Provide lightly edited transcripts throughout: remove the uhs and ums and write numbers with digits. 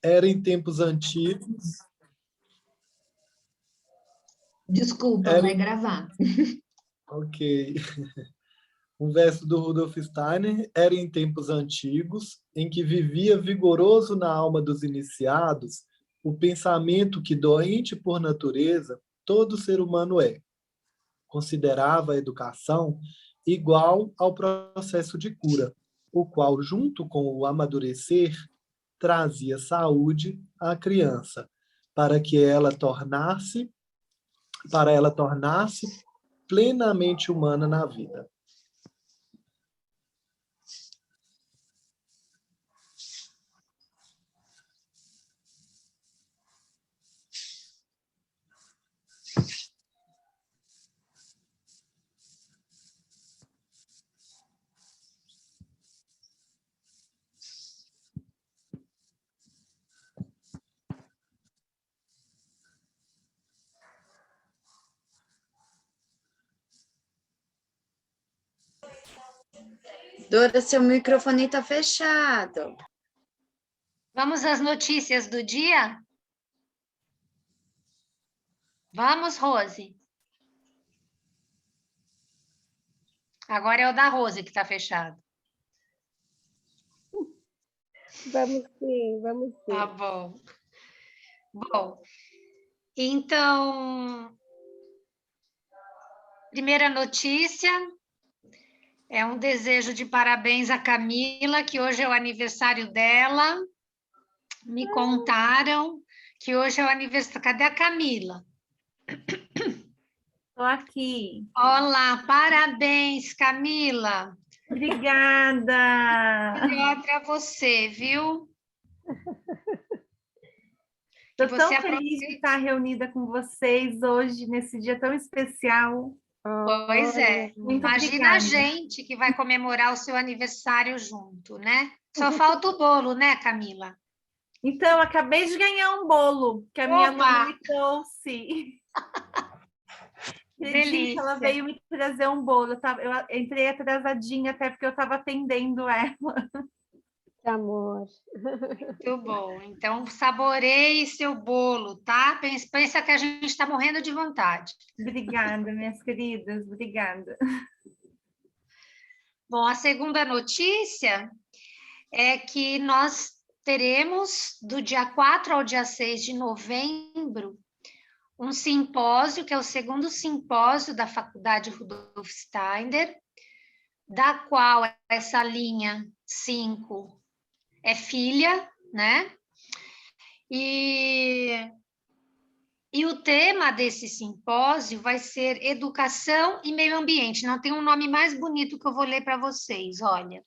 Era em tempos antigos. Desculpa, Era vai em... gravar. Ok. Um verso do Rudolf Steiner: era em tempos antigos, em que vivia vigoroso na alma dos iniciados o pensamento que, doente por natureza, todo ser humano é. Considerava a educação igual ao processo de cura, o qual, junto com o amadurecer, trazia saúde à criança, para que ela tornasse plenamente humana na vida. Dora, seu microfone está fechado. Vamos às notícias do dia? Vamos, Rose. Agora é o da Rose que está fechado. Vamos sim, vamos sim. Tá bom. Bom, então, primeira notícia é um desejo de parabéns à Camila, que hoje é o aniversário dela. Me contaram que hoje é o aniversário. Cadê a Camila? Estou aqui. Olá, parabéns, Camila. Obrigada. Melhor para você, viu? Estou tão feliz de estar reunida com vocês hoje, nesse dia tão especial. Pois é. Muito Imagina obrigada. a gente que vai comemorar o seu aniversário junto, né? Só falta o bolo, né, Camila? Então, acabei de ganhar um bolo que a minha Opa! mãe me trouxe. Delícia. Ela veio me trazer um bolo. Eu entrei atrasadinha até porque eu estava atendendo ela. Que amor. Muito bom. Então, saboreie seu bolo, tá? Pensa que a gente está morrendo de vontade. Obrigada, minhas queridas. Obrigada. Bom, a segunda notícia é que nós teremos, do dia 4 ao dia 6 de novembro, um simpósio, que é o segundo simpósio da Faculdade Rudolf Steiner, da qual essa linha 5 é filha, né? E o tema desse simpósio vai ser Educação e Meio Ambiente. Não tem um nome mais bonito que eu vou ler para vocês, olha.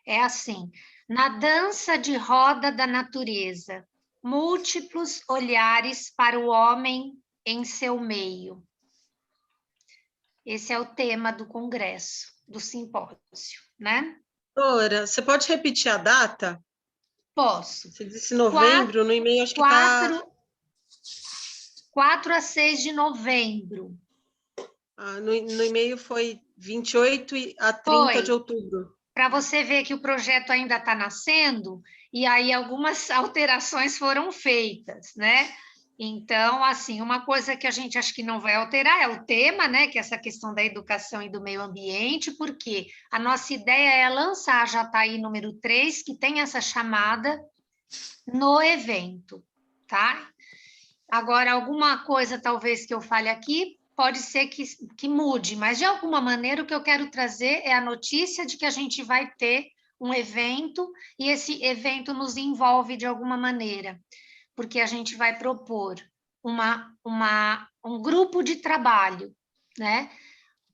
É assim: na dança de roda da natureza, múltiplos olhares para o homem em seu meio. Esse é o tema do congresso, do simpósio, né? Dora, você pode repetir a data? Posso. Você disse novembro, no e-mail acho que está... 4 a 6 de novembro. No e-mail foi 28 a 30 de outubro. Para você ver que o projeto ainda está nascendo, e aí algumas alterações foram feitas, né? Então, assim, uma coisa que a gente acha que não vai alterar é o tema, né? Que é essa questão da educação e do meio ambiente, porque a nossa ideia é lançar, já está aí número 3, que tem essa chamada no evento, tá? Agora, alguma coisa talvez que eu fale aqui, pode ser que mude, mas de alguma maneira o que eu quero trazer é a notícia de que a gente vai ter um evento e esse evento nos envolve de alguma maneira, porque a gente vai propor um grupo de trabalho, né?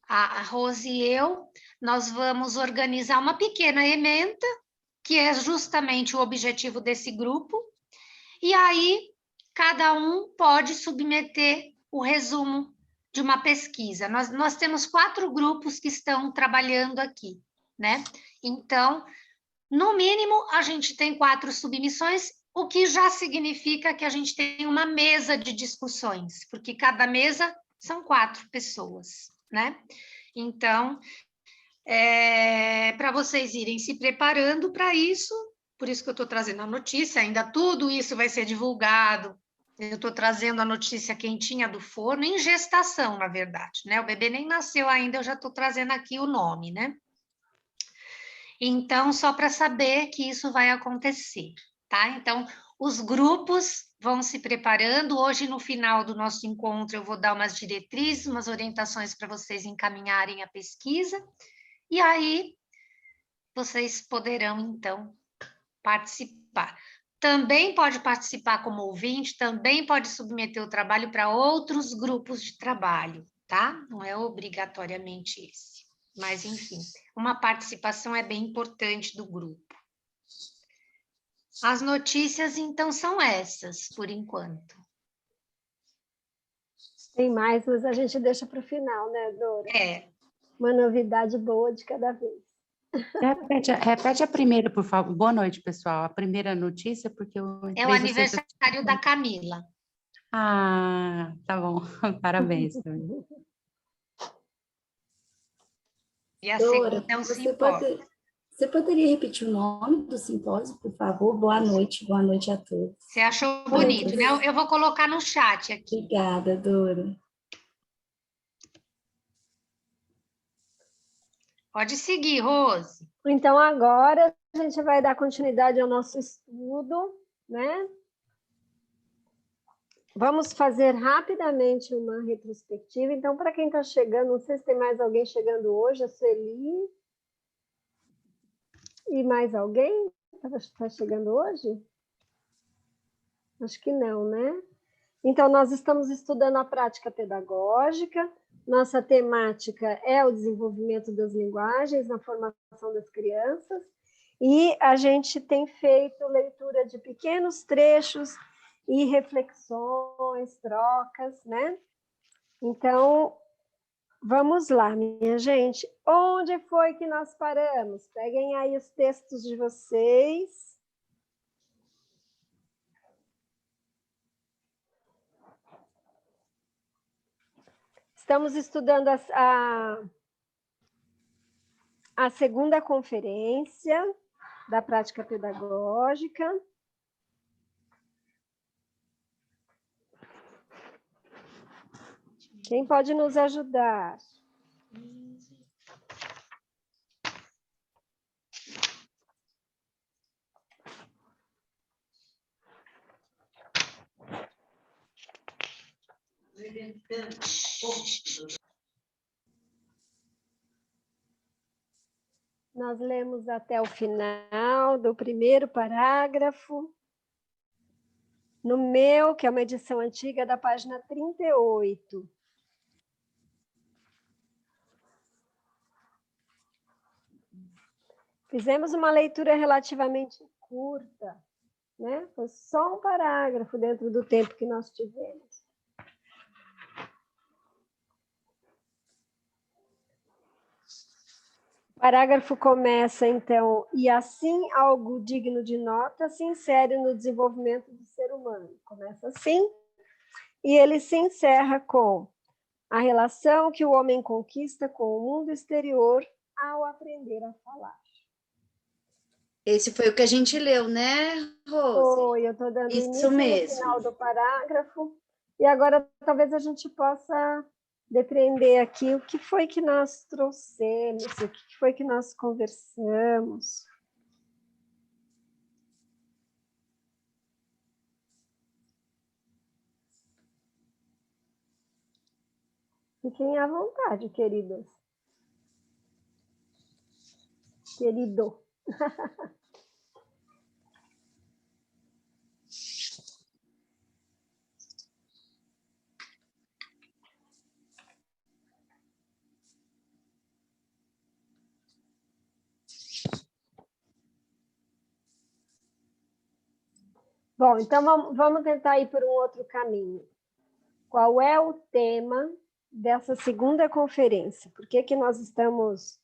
A Rose e eu, nós vamos organizar uma pequena ementa, que é justamente o objetivo desse grupo, e aí cada um pode submeter o resumo de uma pesquisa. Nós temos 4 grupos que estão trabalhando aqui, né? Então, no mínimo, a gente tem 4 submissões, o que já significa que a gente tem uma mesa de discussões, porque cada mesa são 4 pessoas, né? Então, para vocês irem se preparando para isso, por isso que eu estou trazendo a notícia, ainda tudo isso vai ser divulgado. Eu estou trazendo a notícia quentinha do forno, em gestação, na verdade, né? O bebê nem nasceu ainda, eu já estou trazendo aqui o nome, né? Então, só para saber que isso vai acontecer, tá? Então, os grupos vão se preparando. Hoje, no final do nosso encontro, eu vou dar umas diretrizes, umas orientações para vocês encaminharem a pesquisa. E aí, vocês poderão, então, participar. Também pode participar como ouvinte, também pode submeter o trabalho para outros grupos de trabalho, tá? Não é obrigatoriamente esse. Mas, enfim, uma participação é bem importante do grupo. As notícias, então, são essas, por enquanto. Tem mais, mas a gente deixa para o final, né, Dora? É. Uma novidade boa de cada vez. Repete a primeira, por favor. Boa noite, pessoal. A primeira notícia, porque eu... É o aniversário da Camila. Ah, tá bom. Parabéns. E a Dora, segunda é um simpósio. você poderia repetir o nome do simpósio, por favor? Boa noite a todos. Você achou bonito, né? Eu vou colocar no chat aqui. Obrigada, Dora. Pode seguir, Rose. Então, agora a gente vai dar continuidade ao nosso estudo, né? Vamos fazer rapidamente uma retrospectiva. Então, para quem está chegando, não sei se tem mais alguém chegando hoje, a Sueli. E mais alguém está chegando hoje? Acho que não, né? Então, nós estamos estudando a prática pedagógica. Nossa temática é o desenvolvimento das linguagens na formação das crianças. E a gente tem feito leitura de pequenos trechos e reflexões, trocas, né? Então, vamos lá, minha gente. Onde foi que nós paramos? Peguem aí os textos de vocês. Estamos estudando a segunda conferência da prática pedagógica. Quem pode nos ajudar? Nós lemos até o final do primeiro parágrafo. No meu, que é uma edição antiga, da página 38. Fizemos uma leitura relativamente curta, né? Foi só um parágrafo dentro do tempo que nós tivemos. O parágrafo começa, então, e assim algo digno de nota se insere no desenvolvimento do ser humano. Começa assim, e ele se encerra com a relação que o homem conquista com o mundo exterior ao aprender a falar. Esse foi o que a gente leu, né, Rose? Foi, eu estou dando Isso início mesmo. no final do parágrafo, e agora talvez a gente possa depreender aqui o que foi que nós trouxemos, o que foi que nós conversamos. Fiquem à vontade, queridos. Querido. Bom, então vamos tentar ir por um outro caminho. Qual é o tema dessa segunda conferência? Por que nós estamos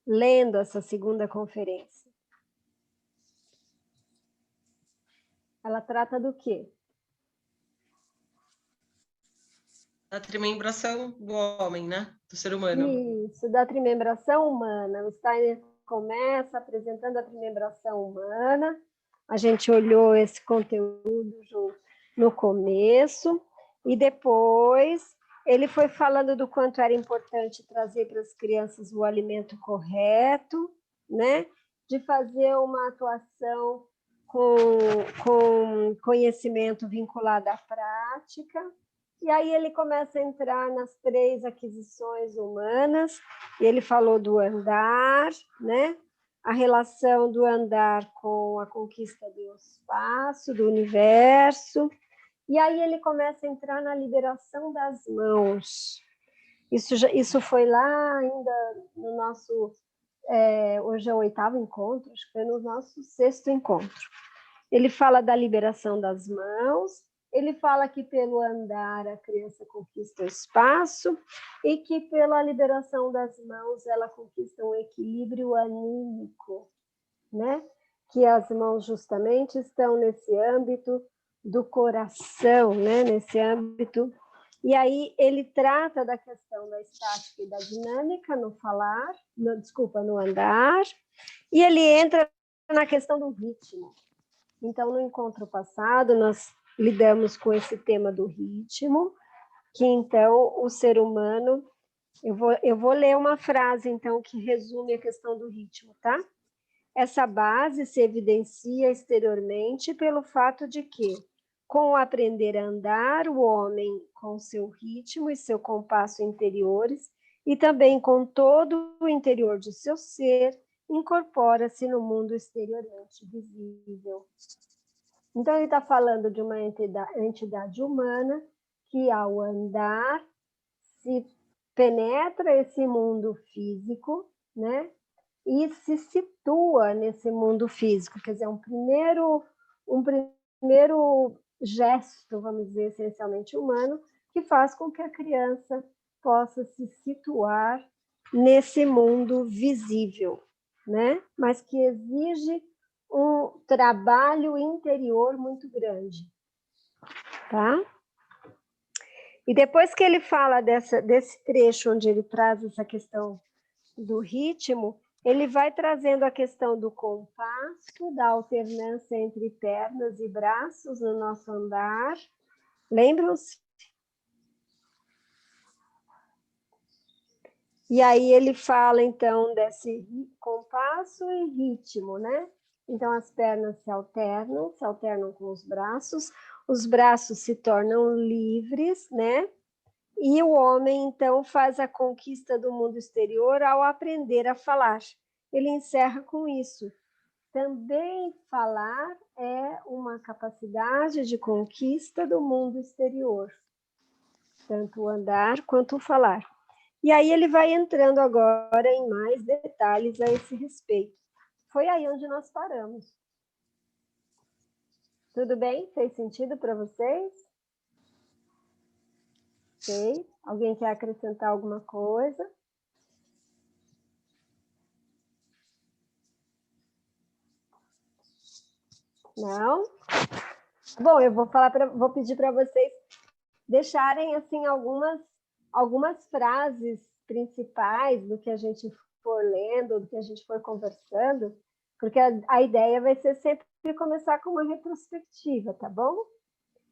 lendo essa segunda conferência? Ela trata do quê? Da trimembração do homem, né? Do ser humano. Isso, da trimembração humana. O Steiner começa apresentando a trimembração humana, A gente olhou esse conteúdo no começo, e depois ele foi falando do quanto era importante trazer para as crianças o alimento correto, né? De fazer uma atuação com conhecimento vinculado à prática. E aí ele começa a entrar nas 3 aquisições humanas, e ele falou do andar, né? A relação do andar com a conquista do espaço, do universo. E aí ele começa a entrar na liberação das mãos. Isso foi lá ainda no nosso... hoje é o 8º encontro, acho que foi no nosso 6º encontro. Ele fala da liberação das mãos, ele fala que pelo andar a criança conquista o espaço e que pela liberação das mãos ela conquista um equilíbrio anímico, né? Que as mãos justamente estão nesse âmbito do coração, né? Nesse âmbito. E aí ele trata da questão da estática e da dinâmica no falar, no andar, e ele entra na questão do ritmo. Então, no encontro passado, nós lidamos com esse tema do ritmo, que então o ser humano... Eu vou ler uma frase, então, que resume a questão do ritmo, tá? Essa base se evidencia exteriormente pelo fato de que, com o aprender a andar, o homem, com seu ritmo e seu compasso interiores, e também com todo o interior de seu ser, incorpora-se no mundo exteriormente visível. Então, ele está falando de uma entidade humana que, ao andar, se penetra esse mundo físico, né? E se situa nesse mundo físico, quer dizer, um primeiro gesto, vamos dizer, essencialmente humano, que faz com que a criança possa se situar nesse mundo visível, né? Mas que exige um trabalho interior muito grande, tá? E depois que ele fala desse trecho onde ele traz essa questão do ritmo, ele vai trazendo a questão do compasso, da alternância entre pernas e braços no nosso andar. Lembram-se? E aí ele fala, então, desse compasso e ritmo, né? Então, as pernas se alternam com os braços se tornam livres, né? E o homem, então, faz a conquista do mundo exterior ao aprender a falar. Ele encerra com isso. Também falar é uma capacidade de conquista do mundo exterior. Tanto o andar quanto o falar. E aí ele vai entrando agora em mais detalhes a esse respeito. Foi aí onde nós paramos. Tudo bem? Fez sentido para vocês? Ok. Alguém quer acrescentar alguma coisa? Não? Bom, eu vou pedir para vocês deixarem assim algumas frases principais do que a gente for lendo, do que a gente for conversando, porque a ideia vai ser sempre começar com uma retrospectiva, tá bom?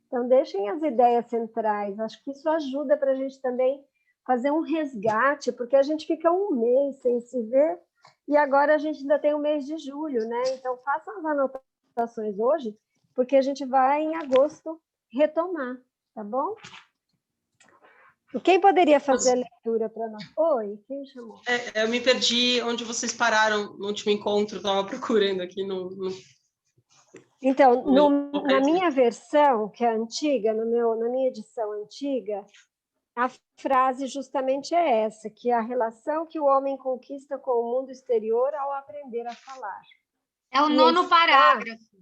Então, deixem as ideias centrais. Acho que isso ajuda para a gente também fazer um resgate, porque a gente fica um mês sem se ver, e agora a gente ainda tem o mês de julho, né? Então, façam as anotações hoje, porque a gente vai, em agosto, retomar, tá bom? E quem poderia fazer a leitura para nós? Oi, quem chamou? Eu me perdi onde vocês pararam no último encontro, estava procurando aqui no... Então, na minha versão, que é antiga, na minha edição antiga, a frase justamente é essa, que é a relação que o homem conquista com o mundo exterior ao aprender a falar. É o 9º parágrafo.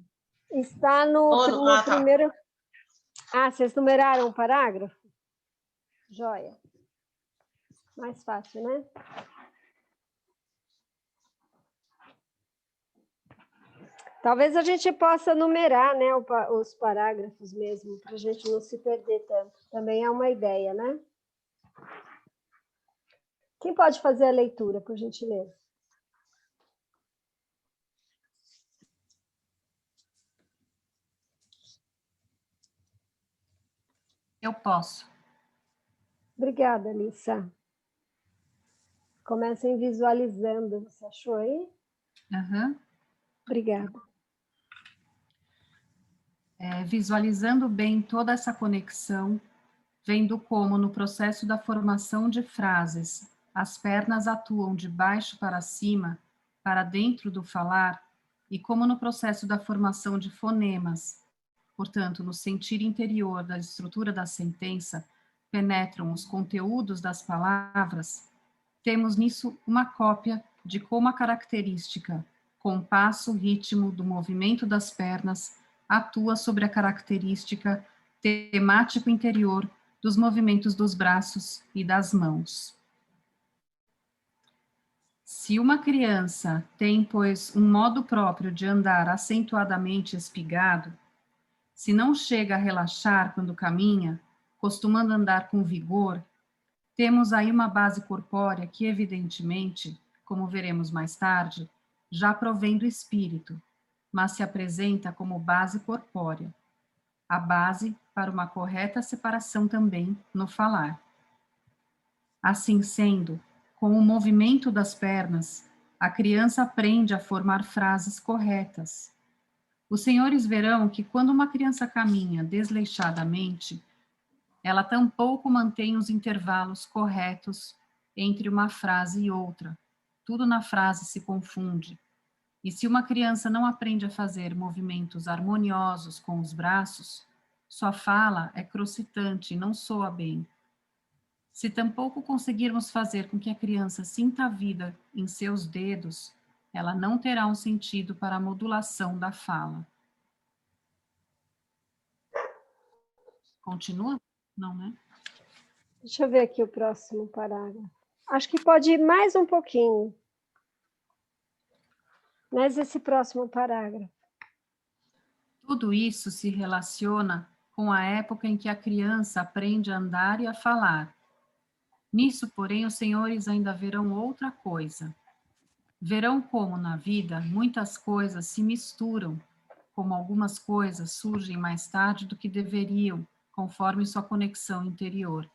Está no primeiro... Ah, vocês numeraram o parágrafo? Joia. Mais fácil, né? Talvez a gente possa numerar, né, os parágrafos mesmo, para a gente não se perder tanto. Também é uma ideia, né? Quem pode fazer a leitura, por gentileza? Eu posso. Obrigada, Lissa. Comecem visualizando. Você achou aí? Uhum. Obrigada. Visualizando bem toda essa conexão, vendo como, no processo da formação de frases, as pernas atuam de baixo para cima, para dentro do falar, e como no processo da formação de fonemas, portanto, no sentir interior da estrutura da sentença, penetram os conteúdos das palavras, temos nisso uma cópia de como a característica, compasso, ritmo do movimento das pernas atua sobre a característica temático interior dos movimentos dos braços e das mãos. Se uma criança tem, pois, um modo próprio de andar acentuadamente espigado, se não chega a relaxar quando caminha, costumando andar com vigor, temos aí uma base corpórea que, evidentemente, como veremos mais tarde, já provém do espírito, mas se apresenta como base corpórea, a base para uma correta separação também no falar. Assim sendo, com o movimento das pernas, a criança aprende a formar frases corretas. Os senhores verão que quando uma criança caminha desleixadamente, ela tampouco mantém os intervalos corretos entre uma frase e outra. Tudo na frase se confunde. E se uma criança não aprende a fazer movimentos harmoniosos com os braços, sua fala é crocitante e não soa bem. Se tampouco conseguirmos fazer com que a criança sinta a vida em seus dedos, ela não terá um sentido para a modulação da fala. Continua? Não, né? Deixa eu ver aqui o próximo parágrafo. Acho que pode ir mais um pouquinho. Mas esse próximo parágrafo. Tudo isso se relaciona com a época em que a criança aprende a andar e a falar. Nisso, porém, os senhores ainda verão outra coisa. Verão como, na vida, muitas coisas se misturam, como algumas coisas surgem mais tarde do que deveriam, conforme sua conexão interior.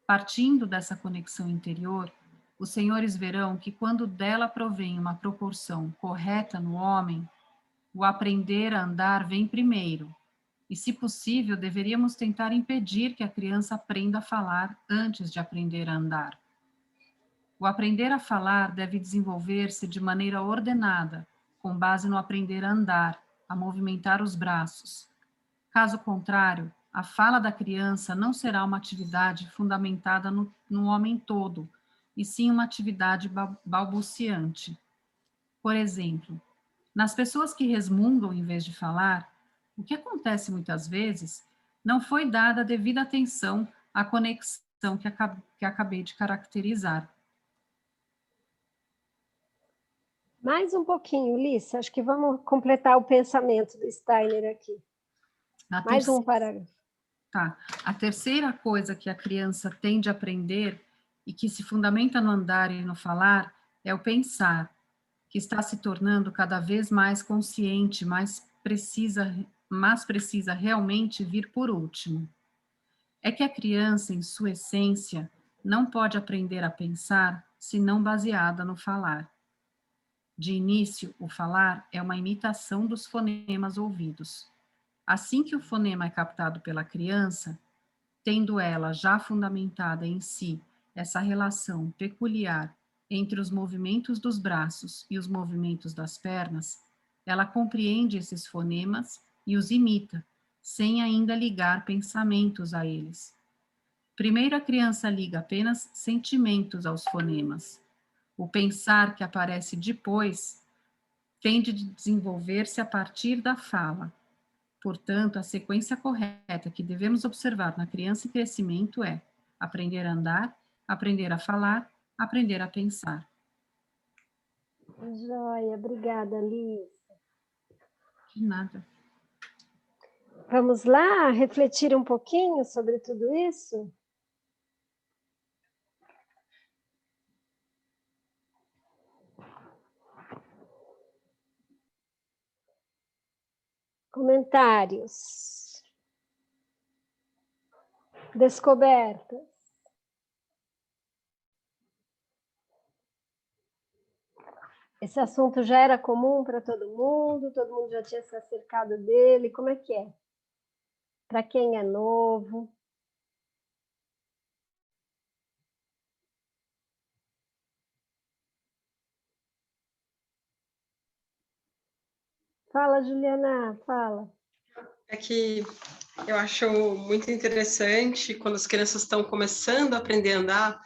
Partindo dessa conexão interior, os senhores verão que quando dela provém uma proporção correta no homem, o aprender a andar vem primeiro, e, se possível, deveríamos tentar impedir que a criança aprenda a falar antes de aprender a andar. O aprender a falar deve desenvolver-se de maneira ordenada, com base no aprender a andar, a movimentar os braços. Caso contrário, a fala da criança não será uma atividade fundamentada no homem todo, e sim uma atividade balbuciante. Por exemplo, nas pessoas que resmungam em vez de falar, o que acontece muitas vezes, não foi dada a devida atenção à conexão que acabei de caracterizar. Mais um pouquinho, Lissa. Acho que vamos completar o pensamento do Steiner aqui. Mais um parágrafo. Tá. A terceira coisa que a criança tem de aprender e que se fundamenta no andar e no falar é o pensar, que está se tornando cada vez mais consciente, mas precisa realmente vir por último. É que a criança, em sua essência, não pode aprender a pensar se não baseada no falar. De início, o falar é uma imitação dos fonemas ouvidos. Assim que o fonema é captado pela criança, tendo ela já fundamentada em si essa relação peculiar entre os movimentos dos braços e os movimentos das pernas, ela compreende esses fonemas e os imita, sem ainda ligar pensamentos a eles. Primeiro, a criança liga apenas sentimentos aos fonemas. O pensar que aparece depois tende a desenvolver-se a partir da fala. Portanto, a sequência correta que devemos observar na criança em crescimento é aprender a andar, aprender a falar, aprender a pensar. Joia, obrigada, Liz. De nada. Vamos lá refletir um pouquinho sobre tudo isso? Comentários. Descobertas. Esse assunto já era comum para todo mundo já tinha se acercado dele, como é que é? Para quem é novo? Fala, Juliana, fala. É que eu acho muito interessante quando as crianças estão começando a aprender a andar,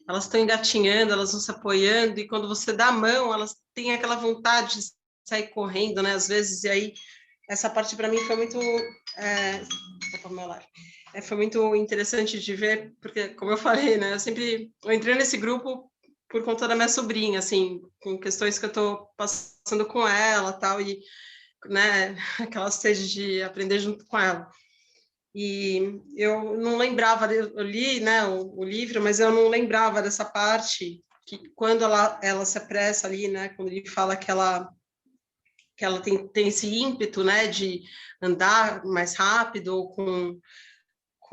elas estão engatinhando, elas vão se apoiando, e quando você dá a mão, elas têm aquela vontade de sair correndo, né? Às vezes, e aí, essa parte para mim foi muito... foi muito interessante de ver, porque, como eu falei, né? Eu entrei nesse grupo por conta da minha sobrinha, assim, com questões que eu estou passando com ela, tal, e, né, aquela sede de aprender junto com ela. E eu não lembrava, eu li, né, o livro, mas eu não lembrava dessa parte, que quando ela se apressa ali, né, quando ele fala que ela tem esse ímpeto, né, de andar mais rápido ou com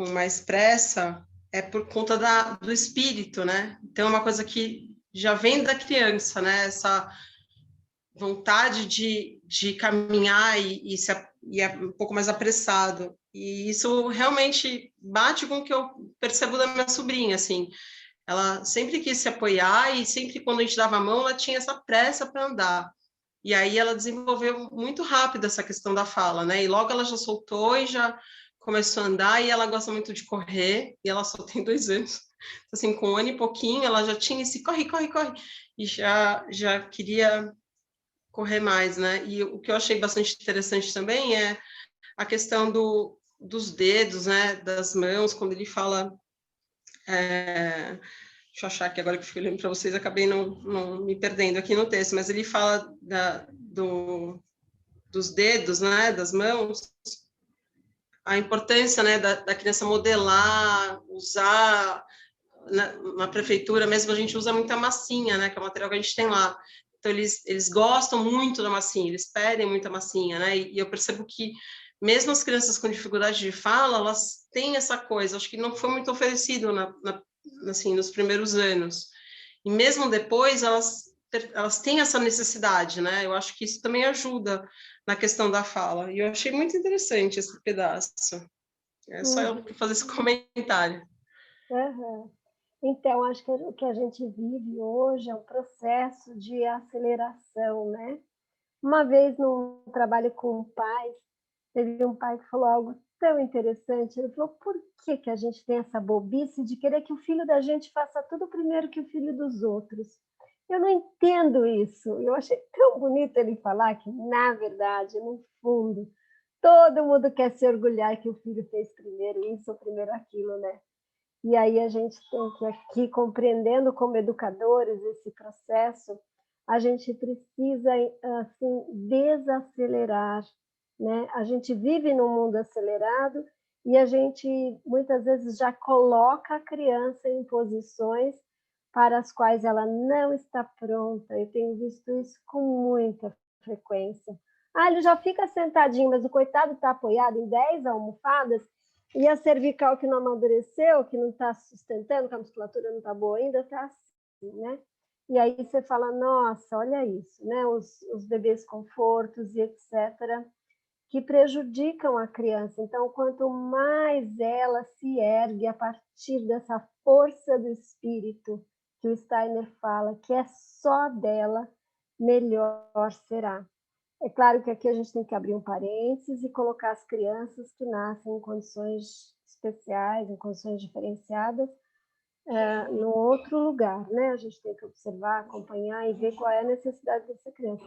mais pressa, é por conta do espírito, né? Então, é uma coisa que já vem da criança, né? Essa vontade de caminhar e é um pouco mais apressado. E isso realmente bate com o que eu percebo da minha sobrinha, assim. Ela sempre quis se apoiar e sempre quando a gente dava a mão, ela tinha essa pressa para andar. E aí ela desenvolveu muito rápido essa questão da fala, né? E logo ela já soltou e já começou a andar, e ela gosta muito de correr, e ela só tem 2 anos. Assim, com 1 ano e pouquinho, ela já tinha esse corre, corre, corre, e já queria correr mais, né? E o que eu achei bastante interessante também é a questão dos dedos, né? Das mãos, quando ele fala... deixa eu achar aqui agora que eu fui olhando para vocês, acabei não me perdendo aqui no texto, mas ele fala dos dedos, né, das mãos, a importância, né, da criança modelar, usar, na prefeitura mesmo a gente usa muita massinha, né, que é o material que a gente tem lá. Então eles gostam muito da massinha, eles pedem muita massinha, né, e eu percebo que mesmo as crianças com dificuldade de fala, elas têm essa coisa, acho que não foi muito oferecido assim, nos primeiros anos. E mesmo depois, elas têm essa necessidade, né? Eu acho que isso também ajuda na questão da fala. E eu achei muito interessante esse pedaço. É só eu fazer esse comentário. Uhum. Então, acho que o que a gente vive hoje é um processo de aceleração, né? Uma vez, num trabalho com pais, teve um pai que falou algo tão interessante. Ele falou, por que a gente tem essa bobice de querer que o filho da gente faça tudo primeiro que o filho dos outros? Eu não entendo isso. Eu achei tão bonito ele falar que, na verdade, no fundo, todo mundo quer se orgulhar que o filho fez primeiro isso ou primeiro aquilo, né? E aí a gente tem que aqui, compreendendo como educadores esse processo, a gente precisa assim desacelerar, né? A gente vive num mundo acelerado e a gente muitas vezes já coloca a criança em posições para as quais ela não está pronta. Eu tenho visto isso com muita frequência. Ele já fica sentadinho, mas o coitado está apoiado em 10 almofadas e a cervical que não amadureceu, que não está sustentando, que a musculatura não está boa ainda, está assim, né? E aí você fala, nossa, olha isso, né? Os bebês confortos e etc., que prejudicam a criança. Então, quanto mais ela se ergue a partir dessa força do espírito que o Steiner fala, que é só dela, melhor será. É claro que aqui a gente tem que abrir um parênteses e colocar as crianças que nascem em condições especiais, em condições diferenciadas, no outro lugar, né? A gente tem que observar, acompanhar e ver qual é a necessidade dessa criança.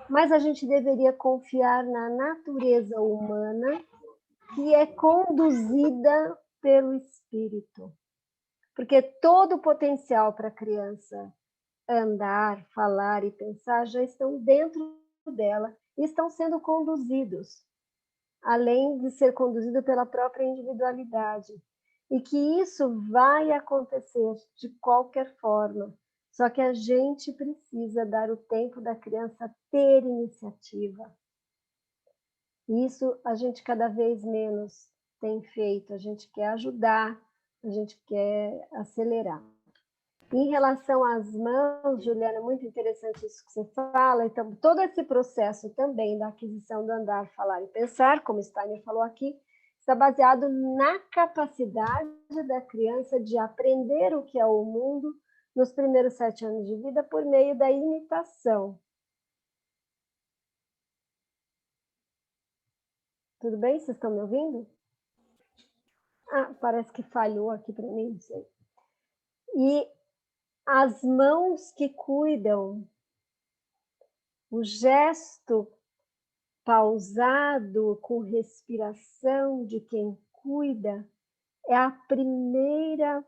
Mas a gente deveria confiar na natureza humana que é conduzida pelo espírito. Porque todo o potencial para a criança andar, falar e pensar já estão dentro dela e estão sendo conduzidos, além de ser conduzido pela própria individualidade. E que isso vai acontecer de qualquer forma, só que a gente precisa dar o tempo da criança ter iniciativa. Isso a gente cada vez menos tem feito, a gente quer ajudar, a gente quer acelerar. Em relação às mãos, Juliana, é muito interessante isso que você fala. Então, todo esse processo também da aquisição do andar, falar e pensar, como Steiner falou aqui, está baseado na capacidade da criança de aprender o que é o mundo nos primeiros 7 anos de vida por meio da imitação. Tudo bem? Vocês estão me ouvindo? Ah, parece que falhou aqui para mim, não sei. E as mãos que cuidam, o gesto pausado, com respiração de quem cuida, é a primeira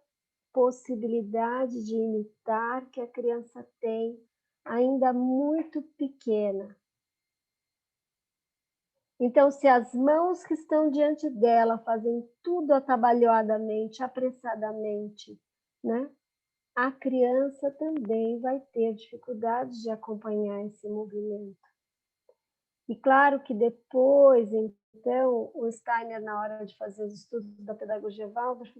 possibilidade de imitar que a criança tem, ainda muito pequena. Então, se as mãos que estão diante dela fazem tudo atabalhoadamente, apressadamente, né? A criança também vai ter dificuldade de acompanhar esse movimento. E claro que depois, então, o Steiner, na hora de fazer os estudos da pedagogia Waldorf,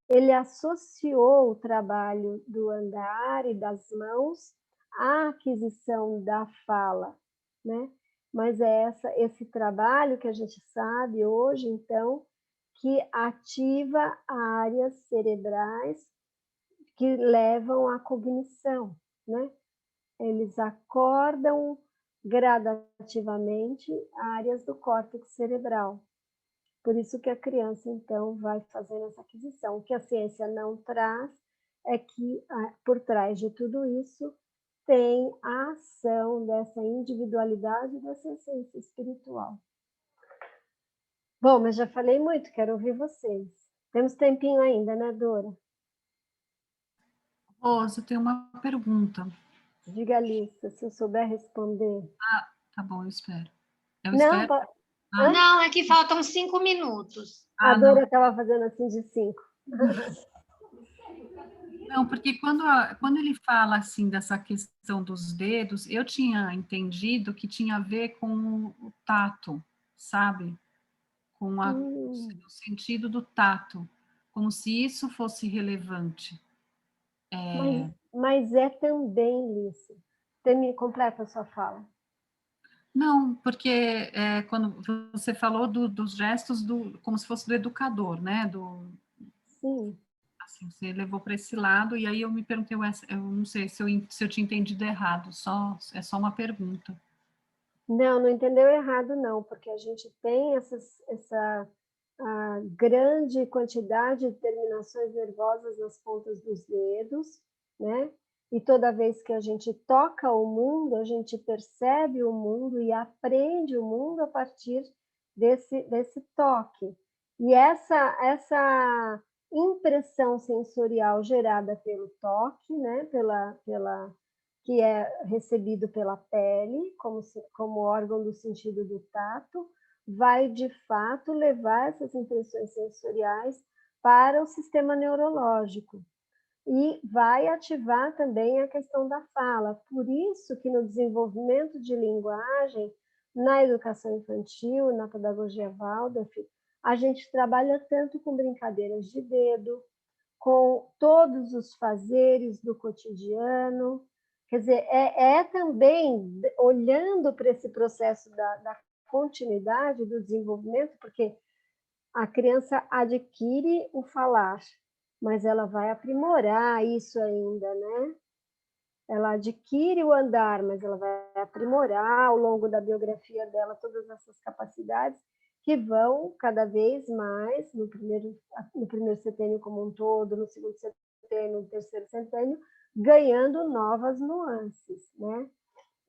ele associou o trabalho do andar e das mãos à aquisição da fala, né? Mas é esse trabalho que a gente sabe hoje, então, que ativa áreas cerebrais que levam à cognição, né? Eles acordam gradativamente áreas do córtex cerebral. Por isso que a criança, então, vai fazendo essa aquisição. O que a ciência não traz é que, por trás de tudo isso, tem a ação dessa individualidade, dessa essência espiritual. Bom, mas já falei muito, quero ouvir vocês. Temos tempinho ainda, né, Dora? Rosa, eu tenho uma pergunta. Diga, Alissa, se eu souber responder. Tá bom, eu espero. Eu Não, espero? Não, é que faltam 5 minutos. A Dora estava fazendo assim de 5. Não, porque quando ele fala assim dessa questão dos dedos, eu tinha entendido que tinha a ver com o tato, sabe? Com o sentido do tato, como se isso fosse relevante. Mas é também, Lícia. Completa a sua fala. Não, porque quando você falou dos gestos, como se fosse do educador, né? Sim. Assim, você levou para esse lado, e aí eu me perguntei, eu não sei se eu tinha entendido errado, é só uma pergunta. Não entendeu errado, não, porque a gente tem essa grande quantidade de terminações nervosas nas pontas dos dedos, né? E toda vez que a gente toca o mundo, a gente percebe o mundo e aprende o mundo a partir desse toque. E essa impressão sensorial gerada pelo toque, né? Que é recebido pela pele, como órgão do sentido do tato, vai, de fato, levar essas impressões sensoriais para o sistema neurológico e vai ativar também a questão da fala. Por isso que no desenvolvimento de linguagem, na educação infantil, na pedagogia Waldorf, a gente trabalha tanto com brincadeiras de dedo, com todos os fazeres do cotidiano. Quer dizer, também olhando para esse processo da continuidade do desenvolvimento, porque a criança adquire o falar, mas ela vai aprimorar isso ainda, né? Ela adquire o andar, mas ela vai aprimorar ao longo da biografia dela todas essas capacidades que vão cada vez mais, no primeiro setênio como um todo, no segundo setênio, no terceiro setênio, ganhando novas nuances, né?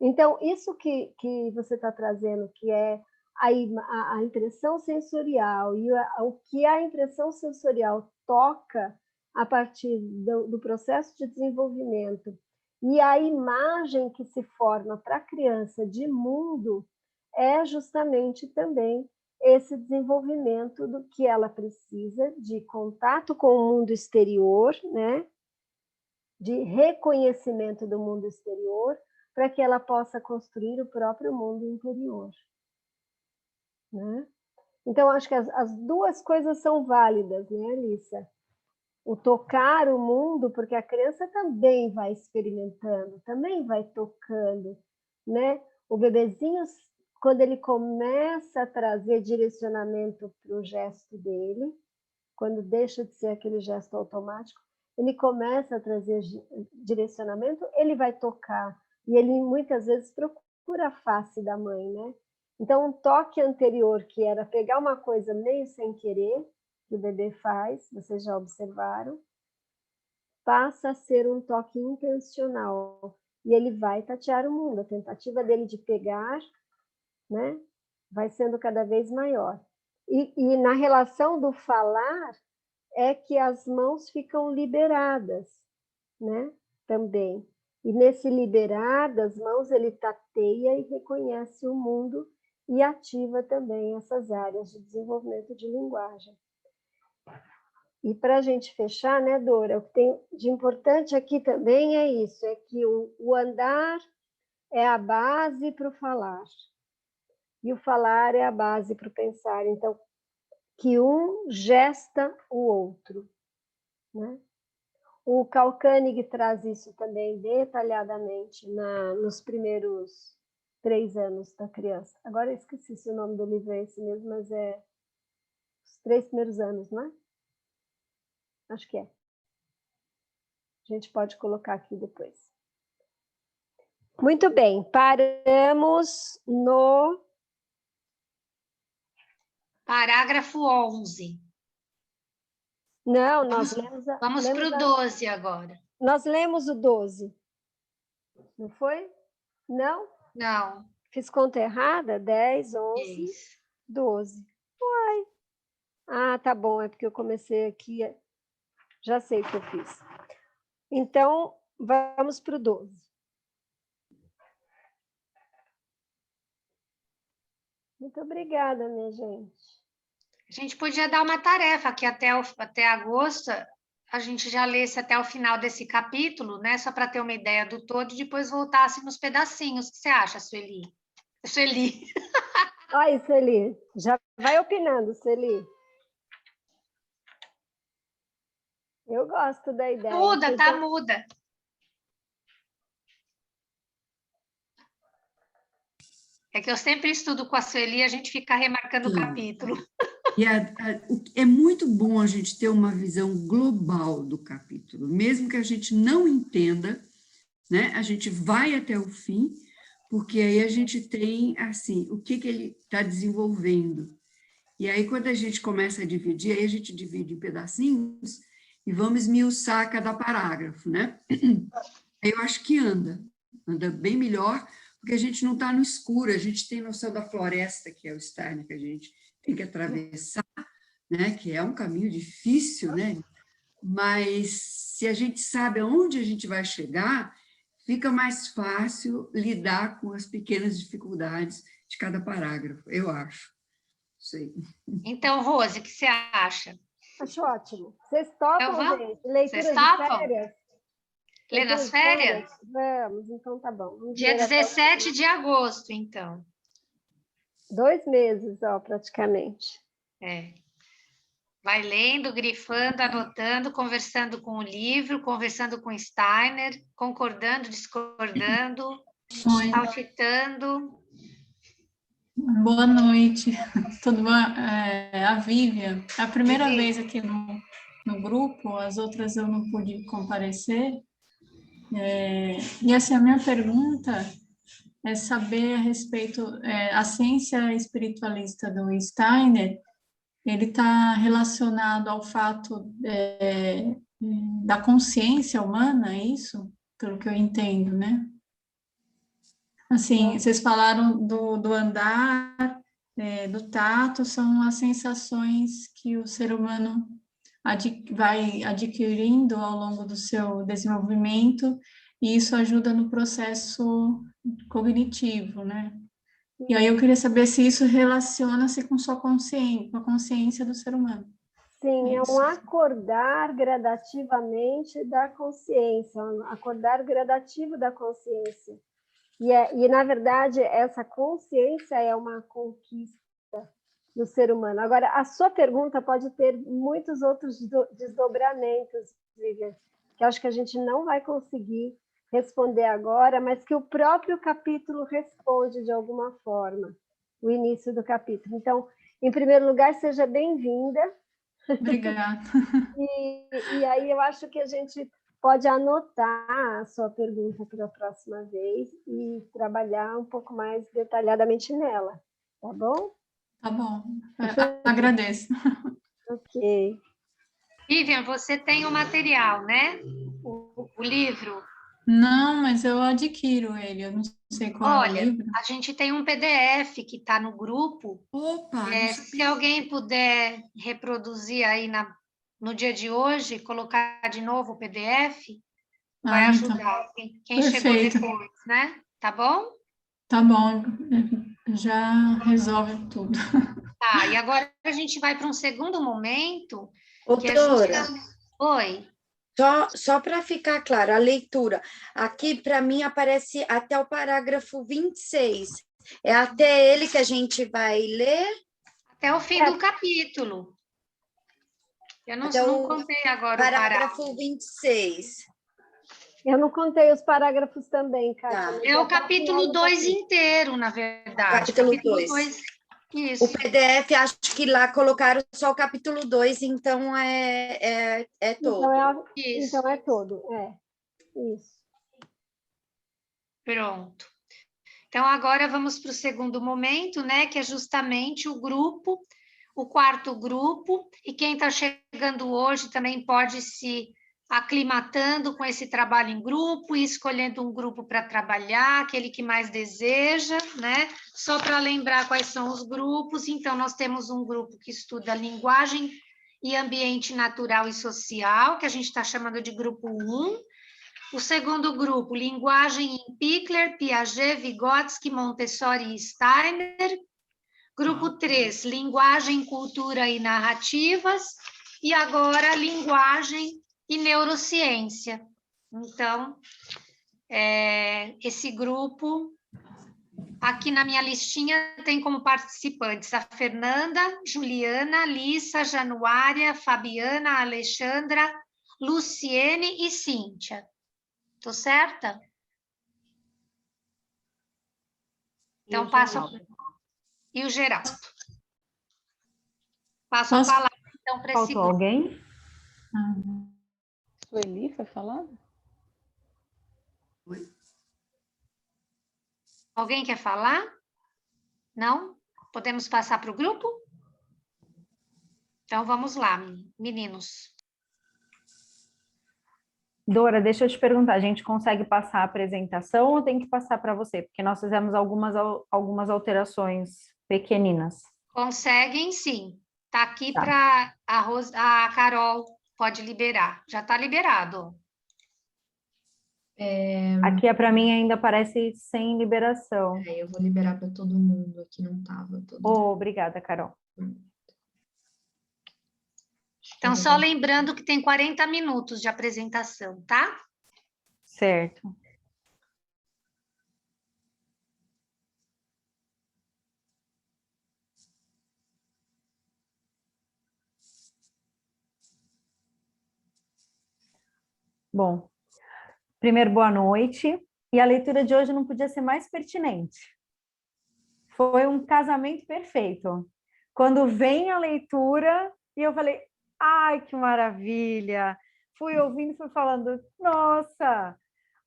Então, isso que você está trazendo, que é a impressão sensorial e o que a impressão sensorial toca a partir do processo de desenvolvimento e a imagem que se forma para a criança de mundo é justamente também esse desenvolvimento do que ela precisa de contato com o mundo exterior, né? De reconhecimento do mundo exterior, para que ela possa construir o próprio mundo interior, né? Então, acho que as duas coisas são válidas, né, Alissa? O tocar o mundo, porque a criança também vai experimentando, também vai tocando, né? O bebezinho, quando ele começa a trazer direcionamento para o gesto dele, quando deixa de ser aquele gesto automático, ele começa a trazer direcionamento, ele vai tocar, e ele muitas vezes procura a face da mãe, né? Então, um toque anterior, que era pegar uma coisa meio sem querer, que o bebê faz, vocês já observaram, passa a ser um toque intencional, e ele vai tatear o mundo, a tentativa dele de pegar, né, vai sendo cada vez maior. E na relação do falar, é que as mãos ficam liberadas, né, também. E nesse liberar das mãos, ele tateia e reconhece o mundo e ativa também essas áreas de desenvolvimento de linguagem. E para a gente fechar, né, Dora, o que tem de importante aqui também é isso, é que o andar é a base para o falar. E o falar é a base para o pensar. Então, que um gesta o outro, né? O Kalkönig traz isso também detalhadamente nos primeiros 3 anos da criança. Agora eu esqueci se o nome do livro é esse mesmo, mas é os 3 primeiros anos, não é? Acho que é. A gente pode colocar aqui depois. Muito bem, paramos no... Parágrafo 11. Não, nós lemos... Vamos para o 12 agora. Nós lemos o 12. Não foi? Não? Não. Fiz conta errada? 10, 11, 12. Uai. Ah, tá bom, é porque eu comecei aqui... Já sei o que eu fiz. Então, vamos para o 12. Muito obrigada, minha gente. A gente podia dar uma tarefa que até agosto a gente já lesse até o final desse capítulo, né? Só para ter uma ideia do todo e depois voltasse nos pedacinhos. O que você acha, Sueli? Sueli. Aí, Sueli, já vai opinando, Sueli. Eu gosto da ideia. Muda, tá muda. É que eu sempre estudo com a Sueli e a gente fica remarcando o capítulo. E é muito bom a gente ter uma visão global do capítulo, mesmo que a gente não entenda, né? A gente vai até o fim, porque aí a gente tem, assim, o que ele está desenvolvendo. E aí, quando a gente começa a dividir, aí a gente divide em pedacinhos e vamos esmiuçar cada parágrafo, né? Eu acho que anda bem melhor, porque a gente não está no escuro, a gente tem noção da floresta, que é o Steiner, que a gente tem que atravessar, né? Que é um caminho difícil, né? Mas se a gente sabe aonde a gente vai chegar, fica mais fácil lidar com as pequenas dificuldades de cada parágrafo, eu acho. Sei. Então, Rose, o que você acha? Acho ótimo. Vocês topam, gente? Leitura Vocês topam? de férias? Ler nas férias? Vamos, então tá bom. Vamos Dia 17 de agosto, então. 2 meses, ó, praticamente. É. Vai lendo, grifando, anotando, conversando com o livro, conversando com o Steiner, concordando, discordando, palpitando. Boa noite, tudo bom? A Vivian, é a primeira vez aqui no grupo, as outras eu não pude comparecer. E assim, a minha pergunta é saber a respeito, a ciência espiritualista do Steiner, ele está relacionado ao fato da consciência humana, é isso? Pelo que eu entendo, né? Assim, vocês falaram do andar, do tato, são as sensações que o ser humano vai adquirindo ao longo do seu desenvolvimento, e isso ajuda no processo cognitivo, né? E aí eu queria saber se isso relaciona-se com sua consciência, com a consciência do ser humano. Sim, é um acordar gradativamente da consciência, um acordar gradativo da consciência. E, na verdade, essa consciência é uma conquista, do ser humano. Agora, a sua pergunta pode ter muitos outros desdobramentos, Vivian, que acho que a gente não vai conseguir responder agora, mas que o próprio capítulo responde de alguma forma, o início do capítulo. Então, em primeiro lugar, seja bem-vinda. Obrigada. E aí eu acho que a gente pode anotar a sua pergunta para a próxima vez e trabalhar um pouco mais detalhadamente nela, tá bom? Tá bom, agradeço. Ok. Vivian, você tem o material, né? O livro. Não, mas eu adquiro ele, eu não sei qual é o Olha, livro. a gente tem um PDF que está no grupo. Opa! Se alguém puder reproduzir aí no dia de hoje, colocar de novo o PDF, vai ajudar quem chegou depois, né? Tá bom? Tá bom, já resolve tudo. Tá, e agora a gente vai para um segundo momento. Doutora, Oi. só para ficar claro, a leitura. Aqui, para mim, aparece até o parágrafo 26. É até ele que a gente vai ler? Até o fim do capítulo. Eu não contei agora o parágrafo 26. Eu não contei os parágrafos também, Kátia. É o capítulo 2 inteiro, na verdade. Capítulo 2. Isso. O PDF, acho que lá colocaram só o capítulo 2, então é todo. Então é todo, isso. Pronto. Então, agora vamos para o segundo momento, né? Que é justamente o grupo, o quarto grupo, e quem está chegando hoje também pode se aclimatando com esse trabalho em grupo e escolhendo um grupo para trabalhar, aquele que mais deseja, né? Só para lembrar quais são os grupos, então nós temos um grupo que estuda linguagem e ambiente natural e social, que a gente está chamando de grupo 1. O segundo grupo, linguagem em Pickler, Piaget, Vygotsky, Montessori e Steiner. Grupo 3, linguagem, cultura e narrativas. E agora, linguagem e neurociência. Então, esse grupo, aqui na minha listinha, tem como participantes a Fernanda, Juliana, Alissa, Januária, Fabiana, Alexandra, Luciene e Cíntia. Tô certa? Então, passo... E o Geraldo. Passo a palavra, então, para esse grupo. Faltou alguém? Sueli foi falado? Oi. Alguém quer falar? Não? Podemos passar para o grupo? Então, vamos lá, meninos. Dora, deixa eu te perguntar, a gente consegue passar a apresentação ou tem que passar para você? Porque nós fizemos algumas alterações pequeninas. Conseguem, sim. Está aqui para a Carol, pode liberar. Já está liberado. Aqui para mim ainda parece sem liberação. Eu vou liberar para todo mundo, aqui não estava. Obrigada, Carol. Então, só lembrando que tem 40 minutos de apresentação, tá? Certo. Bom, primeiro, boa noite. E a leitura de hoje não podia ser mais pertinente. Foi um casamento perfeito. Quando vem a leitura, e eu falei, ai, que maravilha! Fui ouvindo, fui falando, nossa,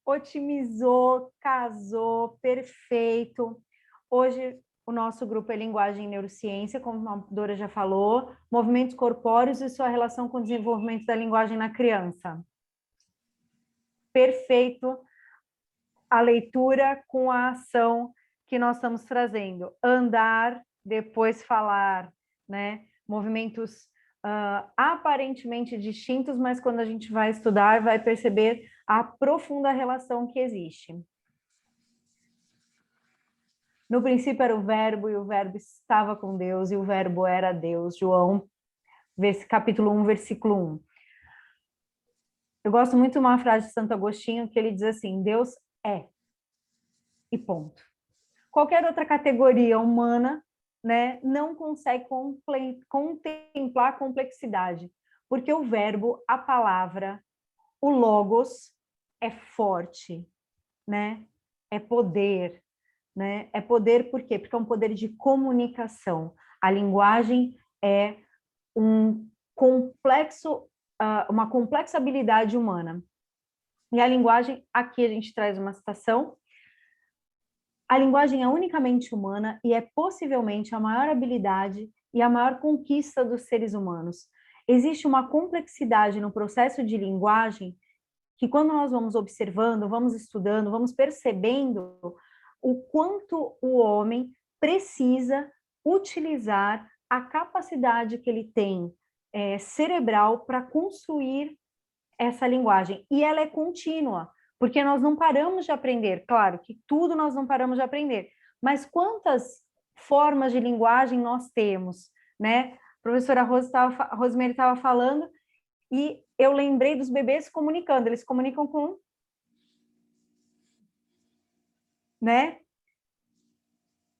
otimizou, casou, perfeito. Hoje, o nosso grupo é Linguagem e Neurociência, como a Dora já falou, movimentos corpóreos e sua relação com o desenvolvimento da linguagem na criança. Perfeito a leitura com a ação que nós estamos trazendo. Andar, depois falar, né? Movimentos aparentemente distintos, mas quando a gente vai estudar, vai perceber a profunda relação que existe. No princípio era o verbo, e o verbo estava com Deus, e o verbo era Deus. João, capítulo 1, versículo 1. Eu gosto muito de uma frase de Santo Agostinho, que ele diz assim, Deus é, e ponto. Qualquer outra categoria humana né, não consegue contemplar a complexidade, porque o verbo, a palavra, o logos é forte, né? É poder, né? É poder por quê? Porque é um poder de comunicação. A linguagem é um complexo, uma complexa habilidade humana. E a linguagem, aqui a gente traz uma citação: a linguagem é unicamente humana e é possivelmente a maior habilidade e a maior conquista dos seres humanos. Existe uma complexidade no processo de linguagem que, quando nós vamos observando, vamos estudando, vamos percebendo o quanto o homem precisa utilizar a capacidade que ele tem cerebral para construir essa linguagem. E ela é contínua, porque nós não paramos de aprender. Claro que tudo nós não paramos de aprender, mas quantas formas de linguagem nós temos, né? A professora Rosemary estava falando, e eu lembrei dos bebês se comunicando. Eles comunicam com, né?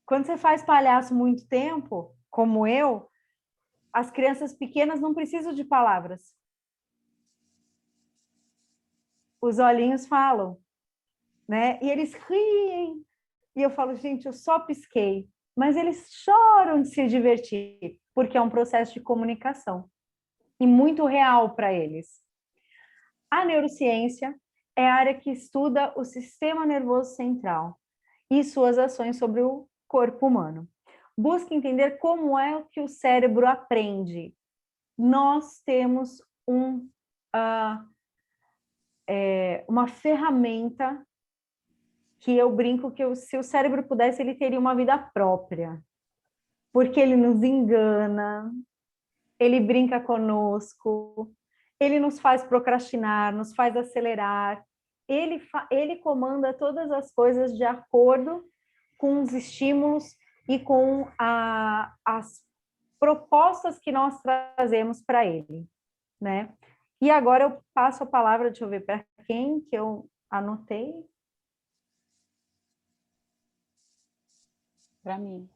Quando você faz palhaço muito tempo, como eu, as crianças pequenas não precisam de palavras. Os olhinhos falam, né? E eles riem. E eu falo, gente, eu só pisquei. Mas eles choram de se divertir, porque é um processo de comunicação e muito real para eles. A neurociência é a área que estuda o sistema nervoso central e suas ações sobre o corpo humano. Busca entender como é que o cérebro aprende. Nós temos uma ferramenta que eu brinco que se o cérebro pudesse, ele teria uma vida própria, porque ele nos engana, ele brinca conosco, ele nos faz procrastinar, nos faz acelerar, ele comanda todas as coisas de acordo com os estímulos e com as propostas que nós trazemos para ele, né? E agora eu passo a palavra, deixa eu ver para quem que eu anotei. Para mim.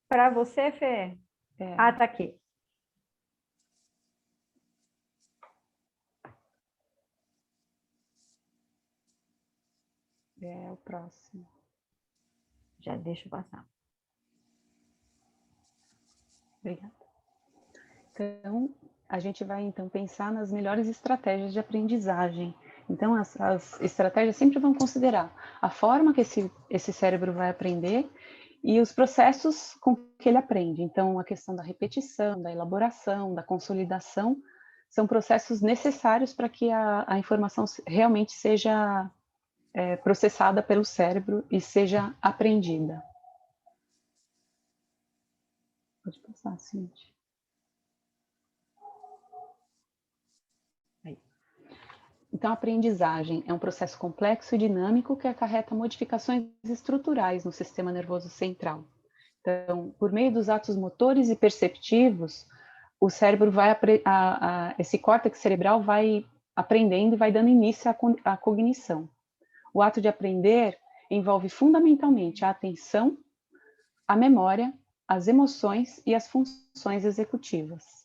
Para você, Fê? É. Ah, tá aqui. É o próximo. Já deixa eu passar. Obrigada. Então, a gente vai então pensar nas melhores estratégias de aprendizagem. Então, as estratégias sempre vão considerar a forma que esse cérebro vai aprender e os processos com que ele aprende. Então, a questão da repetição, da elaboração, da consolidação, são processos necessários para que a informação realmente seja processada pelo cérebro e seja aprendida. Pode passar, Cintia. Então, a aprendizagem é um processo complexo e dinâmico que acarreta modificações estruturais no sistema nervoso central. Então, por meio dos atos motores e perceptivos, o cérebro vai, esse córtex cerebral vai aprendendo e vai dando início à cognição. O ato de aprender envolve fundamentalmente a atenção, a memória, as emoções e as funções executivas.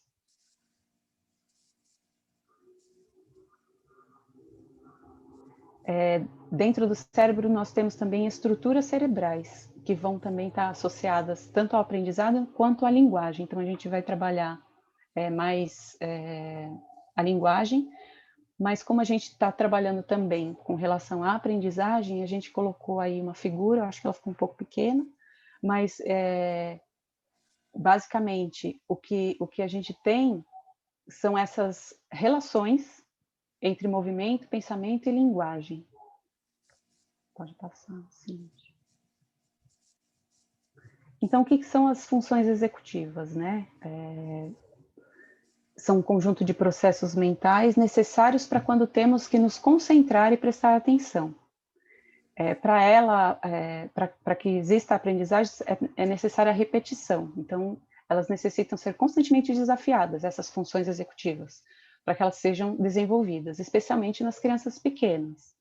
Dentro do cérebro, nós temos também estruturas cerebrais, que vão também estar associadas tanto ao aprendizado quanto à linguagem. Então, a gente vai trabalhar mais a linguagem, mas como a gente está trabalhando também com relação à aprendizagem, a gente colocou aí uma figura, eu acho que ela ficou um pouco pequena, mas basicamente o que a gente tem são essas relações entre movimento, pensamento e linguagem. Pode passar, sim. Então, o que são as funções executivas, né? São um conjunto de processos mentais necessários para quando temos que nos concentrar e prestar atenção. Para que exista a aprendizagem, é necessária a repetição. Então, elas necessitam ser constantemente desafiadas, essas funções executivas, para que elas sejam desenvolvidas, especialmente nas crianças pequenas,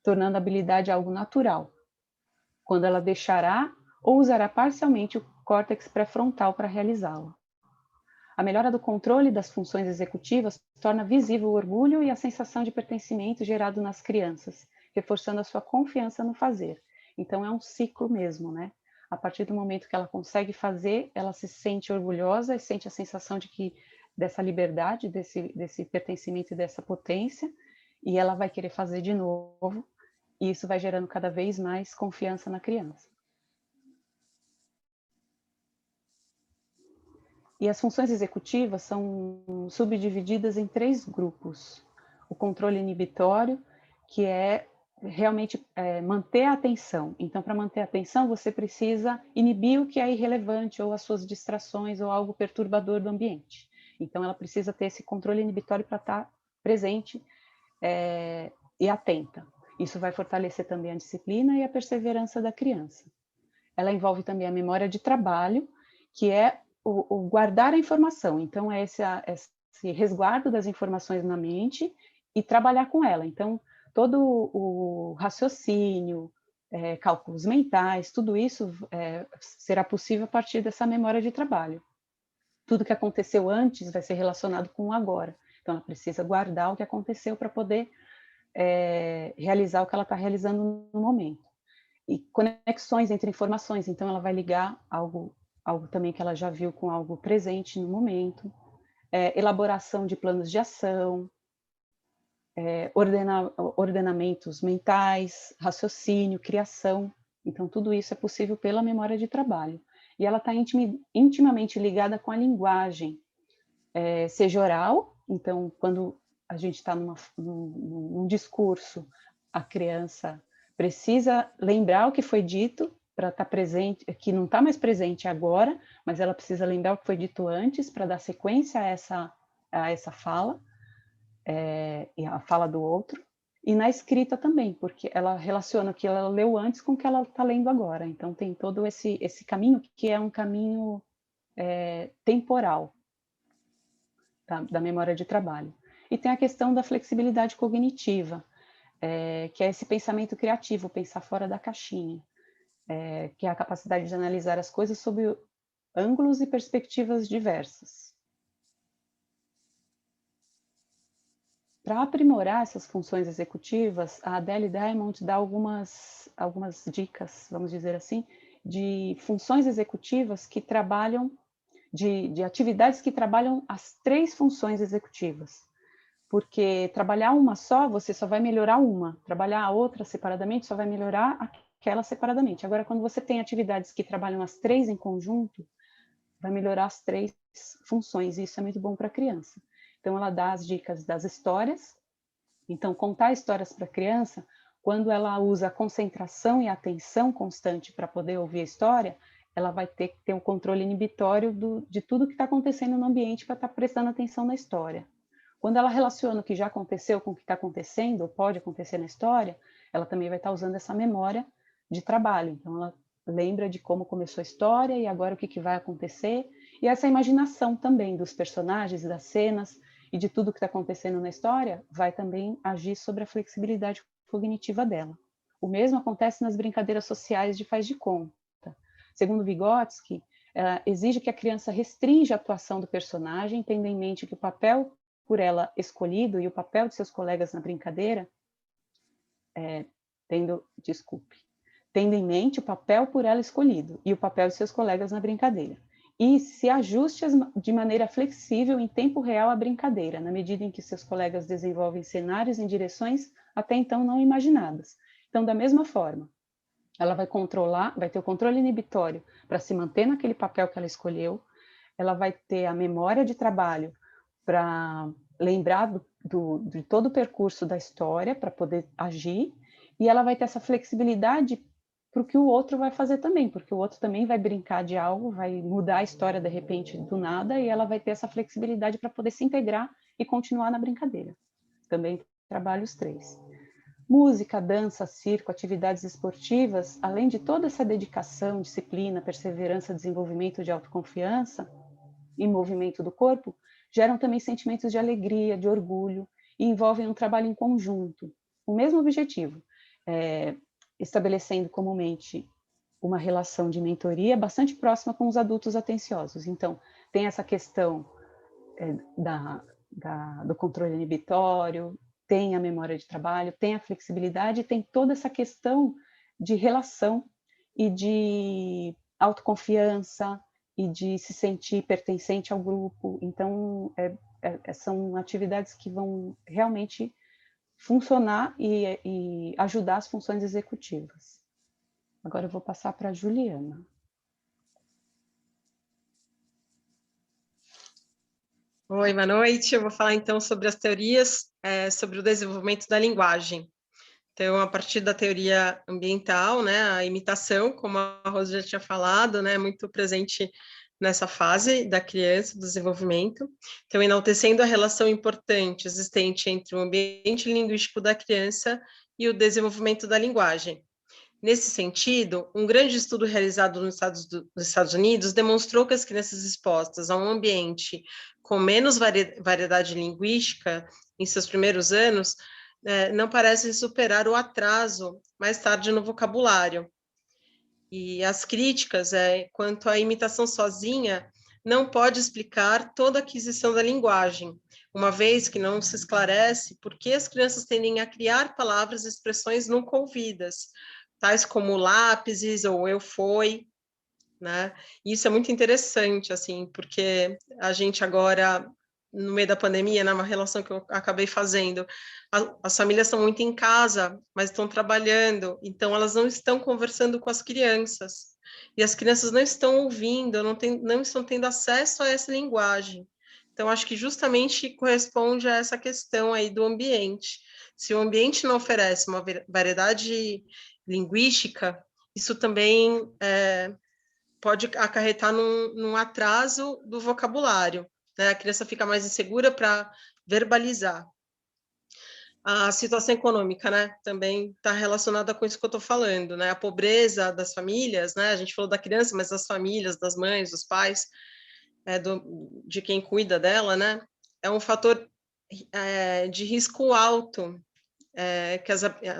tornando a habilidade algo natural, quando ela deixará ou usará parcialmente córtex pré-frontal para realizá-la. A melhora do controle das funções executivas torna visível o orgulho e a sensação de pertencimento gerado nas crianças, reforçando a sua confiança no fazer. Então, é um ciclo mesmo, né? A partir do momento que ela consegue fazer, ela se sente orgulhosa e sente a sensação de que dessa liberdade, desse pertencimento e dessa potência, e ela vai querer fazer de novo, e isso vai gerando cada vez mais confiança na criança. E as funções executivas são subdivididas em 3 grupos. O controle inibitório, que é realmente manter a atenção. Então, para manter a atenção, você precisa inibir o que é irrelevante, ou as suas distrações, ou algo perturbador do ambiente. Então, ela precisa ter esse controle inibitório para estar presente e atenta. Isso vai fortalecer também a disciplina e a perseverança da criança. Ela envolve também a memória de trabalho, que é o guardar a informação. Então, é esse resguardo das informações na mente e trabalhar com ela. Então, todo o raciocínio, cálculos mentais, tudo isso será possível a partir dessa memória de trabalho. Tudo que aconteceu antes vai ser relacionado com o agora. Então, ela precisa guardar o que aconteceu para poder realizar o que ela está realizando no momento. E conexões entre informações. Então, ela vai ligar algo também que ela já viu com algo presente no momento. Elaboração de planos de ação, ordenamentos mentais, raciocínio, criação. Então, tudo isso é possível pela memória de trabalho. E ela está intimamente ligada com a linguagem, seja oral. Então, quando a gente está num discurso, a criança precisa lembrar o que foi dito para estar presente, que não está mais presente agora, mas ela precisa lembrar o que foi dito antes para dar sequência a essa fala, e a fala do outro, e na escrita também, porque ela relaciona o que ela leu antes com o que ela está lendo agora. Então, tem todo esse caminho, que é um caminho temporal da memória de trabalho. E tem a questão da flexibilidade cognitiva, que é esse pensamento criativo, pensar fora da caixinha, que é a capacidade de analisar as coisas sob ângulos e perspectivas diversas. Para aprimorar essas funções executivas, a Adele Diamond dá algumas dicas, vamos dizer assim, de funções executivas que trabalham, de atividades que trabalham as 3 funções executivas. Porque trabalhar uma só, você só vai melhorar uma. Trabalhar a outra separadamente, só vai melhorar aquela separadamente. Agora, quando você tem atividades que trabalham as 3 em conjunto, vai melhorar as 3 funções, e isso é muito bom para a criança. Então, ela dá as dicas das histórias. Então, contar histórias para a criança, quando ela usa a concentração e a atenção constante para poder ouvir a história, ela vai ter que ter um controle inibitório de tudo que está acontecendo no ambiente para estar prestando atenção na história. Quando ela relaciona o que já aconteceu com o que está acontecendo, ou pode acontecer na história, ela também vai estar usando essa memória de trabalho. Então, ela lembra de como começou a história e agora o que vai acontecer. E essa imaginação também dos personagens, das cenas e de tudo que está acontecendo na história vai também agir sobre a flexibilidade cognitiva dela. O mesmo acontece nas brincadeiras sociais de faz de conta. Segundo Vygotsky, exige que a criança restrinja a atuação do personagem, tendo em mente que o papel por ela escolhido e o papel de seus colegas na brincadeira, tendo em mente o papel por ela escolhido e o papel de seus colegas na brincadeira. E se ajuste de maneira flexível em tempo real à brincadeira, na medida em que seus colegas desenvolvem cenários em direções até então não imaginadas. Então, da mesma forma, ela vai ter o controle inibitório para se manter naquele papel que ela escolheu, ela vai ter a memória de trabalho para lembrar de todo o percurso da história, para poder agir, e ela vai ter essa flexibilidade para o que o outro vai fazer também, porque o outro também vai brincar de algo, vai mudar a história de repente do nada, e ela vai ter essa flexibilidade para poder se integrar e continuar na brincadeira. Também trabalha os 3. Música, dança, circo, atividades esportivas, além de toda essa dedicação, disciplina, perseverança, desenvolvimento de autoconfiança e movimento do corpo, geram também sentimentos de alegria, de orgulho, e envolvem um trabalho em conjunto. O mesmo objetivo, estabelecendo comumente uma relação de mentoria bastante próxima com os adultos atenciosos. Então, tem essa questão do controle inibitório, tem a memória de trabalho, tem a flexibilidade, tem toda essa questão de relação e de autoconfiança e de se sentir pertencente ao grupo. Então, são atividades que vão realmente funcionar e ajudar as funções executivas. Agora eu vou passar para a Juliana. Oi, boa noite. Eu vou falar então sobre as teorias sobre o desenvolvimento da linguagem. Então, a partir da teoria ambiental, né, a imitação, como a Rosa já tinha falado, né, muito presente nessa fase da criança, do desenvolvimento. Então, enaltecendo a relação importante existente entre o ambiente linguístico da criança e o desenvolvimento da linguagem. Nesse sentido, um grande estudo realizado nos Estados Unidos demonstrou que as crianças expostas a um ambiente com menos variedade linguística em seus primeiros anos não parecem superar o atraso mais tarde no vocabulário. E as críticas quanto à imitação sozinha não pode explicar toda a aquisição da linguagem, uma vez que não se esclarece por que as crianças tendem a criar palavras e expressões nunca ouvidas, tais como lápis ou eu fui, né? Isso é muito interessante, assim, porque a gente agora, no meio da pandemia, numa relação que eu acabei fazendo, as famílias estão muito em casa, mas estão trabalhando, então elas não estão conversando com as crianças, e as crianças não estão ouvindo, não estão tendo acesso a essa linguagem. Então, acho que justamente corresponde a essa questão aí do ambiente. Se o ambiente não oferece uma variedade linguística, isso também pode acarretar num atraso do vocabulário, né? A criança fica mais insegura para verbalizar. A situação econômica, né, também está relacionada com isso que eu estou falando, né? A pobreza das famílias, né? A gente falou da criança, mas das famílias, das mães, dos pais, de quem cuida dela, né? É um fator de risco alto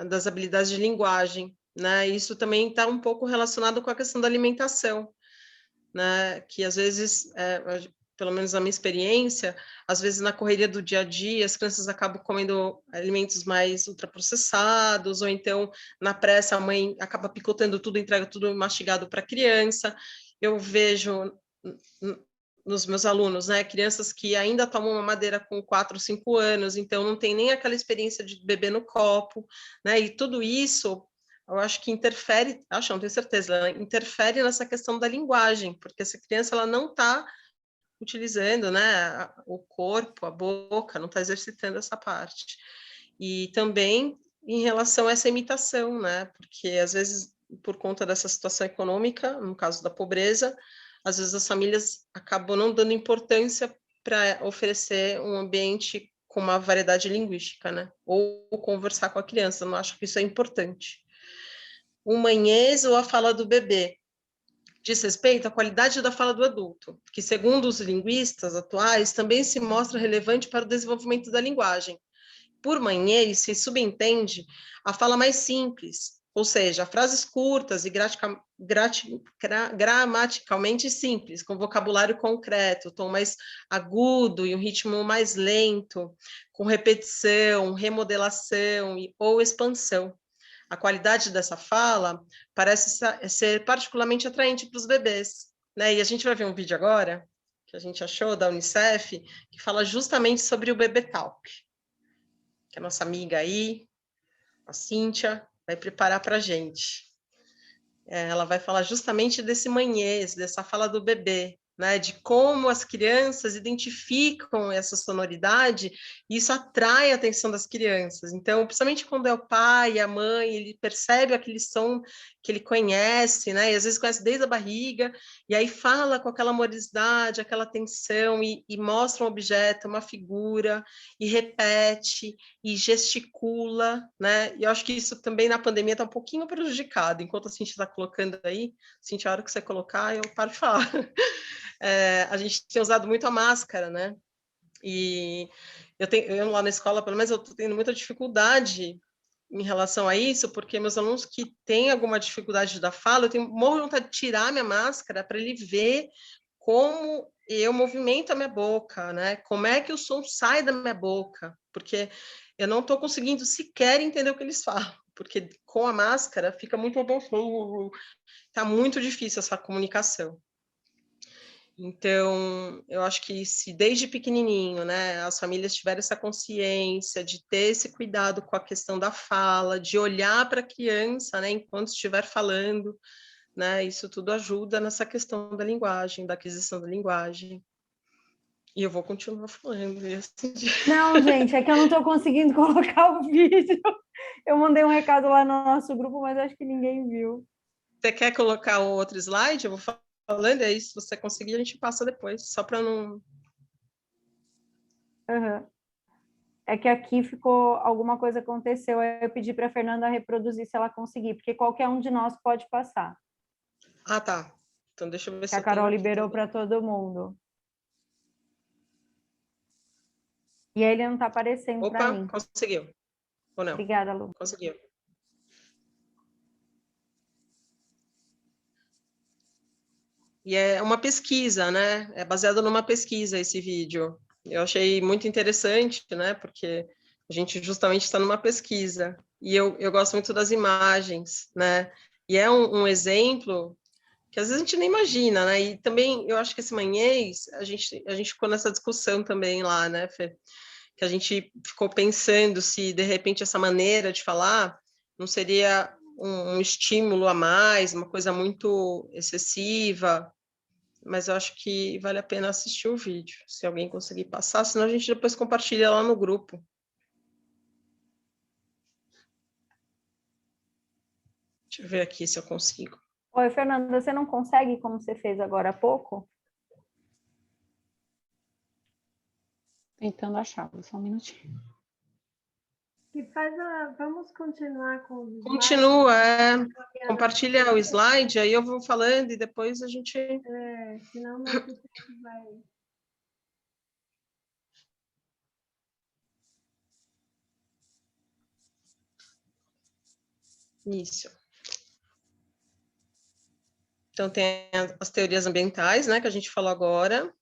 das habilidades de linguagem, né? Isso também está um pouco relacionado com a questão da alimentação, né? Que às vezes, pelo menos na minha experiência, às vezes na correria do dia a dia, as crianças acabam comendo alimentos mais ultraprocessados, ou então, na pressa, a mãe acaba picotando tudo, entrega tudo mastigado para a criança. Eu vejo nos meus alunos, né, crianças que ainda tomam mamadeira com 4, 5 anos, então não tem nem aquela experiência de beber no copo, né, e tudo isso, eu acho que interfere, não tenho certeza, interfere nessa questão da linguagem, porque essa criança, ela não está utilizando, né, o corpo, a boca, não está exercitando essa parte. E também em relação a essa imitação, né, porque às vezes, por conta dessa situação econômica, no caso da pobreza, às vezes as famílias acabam não dando importância para oferecer um ambiente com uma variedade linguística, né? Ou conversar com a criança, eu não acho que isso é importante. O manhês ou a fala do bebê diz respeito à qualidade da fala do adulto, que, segundo os linguistas atuais, também se mostra relevante para o desenvolvimento da linguagem. Por manhês, se subentende a fala mais simples, ou seja, frases curtas e gramaticalmente simples, com vocabulário concreto, tom mais agudo e um ritmo mais lento, com repetição, remodelação ou expansão. A qualidade dessa fala parece ser particularmente atraente para os bebês, né? E a gente vai ver um vídeo agora, que a gente achou, da Unicef, que fala justamente sobre o Bebê Talk, que a nossa amiga aí, a Cíntia, vai preparar para a gente. Ela vai falar justamente desse manhês, dessa fala do bebê, né, de como as crianças identificam essa sonoridade, e isso atrai a atenção das crianças. Então, principalmente quando é o pai, a mãe, ele percebe aquele som que ele conhece, né, e às vezes conhece desde a barriga, e aí fala com aquela amorosidade, aquela atenção, e mostra um objeto, uma figura, e repete, e gesticula, né, e eu acho que isso também na pandemia está um pouquinho prejudicado. Enquanto a Cintia está colocando aí, Cintia, a hora que você colocar, eu paro de falar. A gente tem usado muito a máscara, né? E eu lá na escola, pelo menos, eu estou tendo muita dificuldade em relação a isso, porque meus alunos que têm alguma dificuldade da fala, eu tenho morro de vontade de tirar minha máscara para ele ver como eu movimento a minha boca, né? Como é que o som sai da minha boca, porque eu não estou conseguindo sequer entender o que eles falam, porque com a máscara fica muito tá muito difícil essa comunicação. Então, eu acho que se desde pequenininho, né, as famílias tiverem essa consciência de ter esse cuidado com a questão da fala, de olhar para a criança, né, enquanto estiver falando, né, isso tudo ajuda nessa questão da linguagem, da aquisição da linguagem. E eu vou continuar falando. E assim... Não, gente, é que eu não estou conseguindo colocar o vídeo. Eu mandei um recado lá no nosso grupo, mas acho que ninguém viu. Você quer colocar o outro slide? Eu vou falando, aí se você conseguir, a gente passa depois, só para não... Uhum. É que aqui ficou, alguma coisa aconteceu, aí eu pedi para a Fernanda reproduzir se ela conseguir, porque qualquer um de nós pode passar. Ah, tá. Então deixa eu ver se a Carol liberou para todo mundo. E aí ele não está aparecendo para mim. Opa, conseguiu. Ou não? Obrigada, Lu. Conseguiu. E é uma pesquisa, né? É baseado numa pesquisa esse vídeo. Eu achei muito interessante, né? Porque a gente justamente está numa pesquisa. E eu gosto muito das imagens, né? E é um exemplo que às vezes a gente nem imagina, né? E também eu acho que esse manhês, a gente ficou nessa discussão também lá, né, Fê? Que a gente ficou pensando se, de repente, essa maneira de falar não seria um estímulo a mais, uma coisa muito excessiva, mas eu acho que vale a pena assistir o vídeo, se alguém conseguir passar, senão a gente depois compartilha lá no grupo. Deixa eu ver aqui se eu consigo. Oi, Fernanda, você não consegue como você fez agora há pouco? Tentando achar, só um minutinho. Vamos continuar com o slide? Continua, compartilha o slide, aí eu vou falando e depois a gente... Senão nosso tempo vai... Isso. Então, tem as teorias ambientais, né, que a gente falou agora,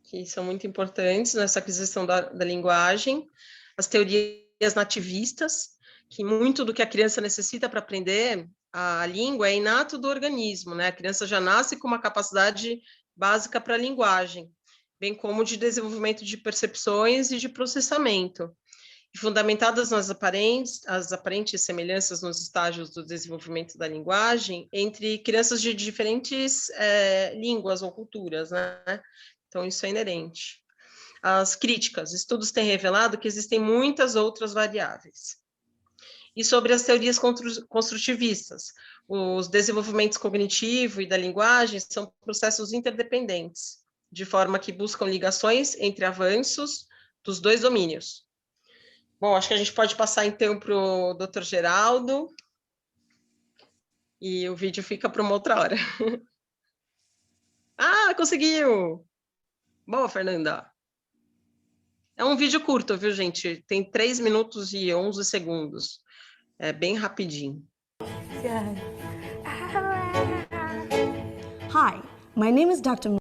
que são muito importantes nessa aquisição da linguagem. As teorias nativistas, que muito do que a criança necessita para aprender a língua é inato do organismo, né? A criança já nasce com uma capacidade básica para a linguagem, bem como de desenvolvimento de percepções e de processamento. E fundamentadas nas aparentes semelhanças nos estágios do desenvolvimento da linguagem entre crianças de diferentes línguas ou culturas, né? Então, isso é inerente. As críticas. Estudos têm revelado que existem muitas outras variáveis. E sobre as teorias construtivistas. Os desenvolvimentos cognitivo e da linguagem são processos interdependentes, de forma que buscam ligações entre avanços dos dois domínios. Bom, acho que a gente pode passar, então, para o Dr. Geraldo. E o vídeo fica para uma outra hora. Ah, conseguiu! Boa, Fernanda. É um vídeo curto, viu, gente? Tem 3 minutos e 11 segundos. É bem rapidinho. Hi, my name is Dr.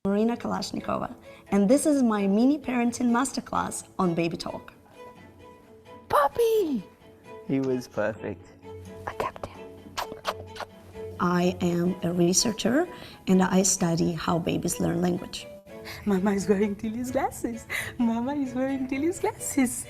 Marina Kalashnikova, and this is my mini parenting masterclass on baby talk. Puppy! He was perfect. I kept him. I am a researcher and I study how babies learn language. Mama is wearing Tilly's glasses. Mama is wearing Tilly's glasses.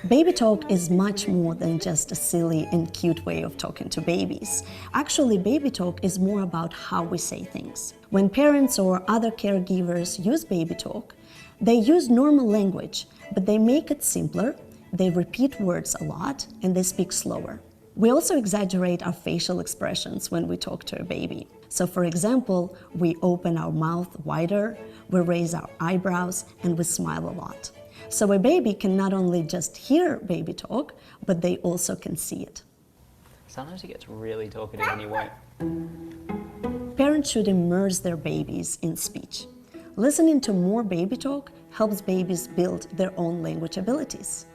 Baby talk is much more than just a silly and cute way of talking to babies. Actually, baby talk is more about how we say things. When parents or other caregivers use baby talk, they use normal language, but they make it simpler, they repeat words a lot, and they speak slower. We also exaggerate our facial expressions when we talk to a baby. So, for example, we open our mouth wider, we raise our eyebrows, and we smile a lot. So a baby can not only just hear baby talk, but they also can see it. Sometimes he gets really talkative and he won't. Parents should immerse their babies in speech. Listening to more baby talk helps babies build their own language abilities.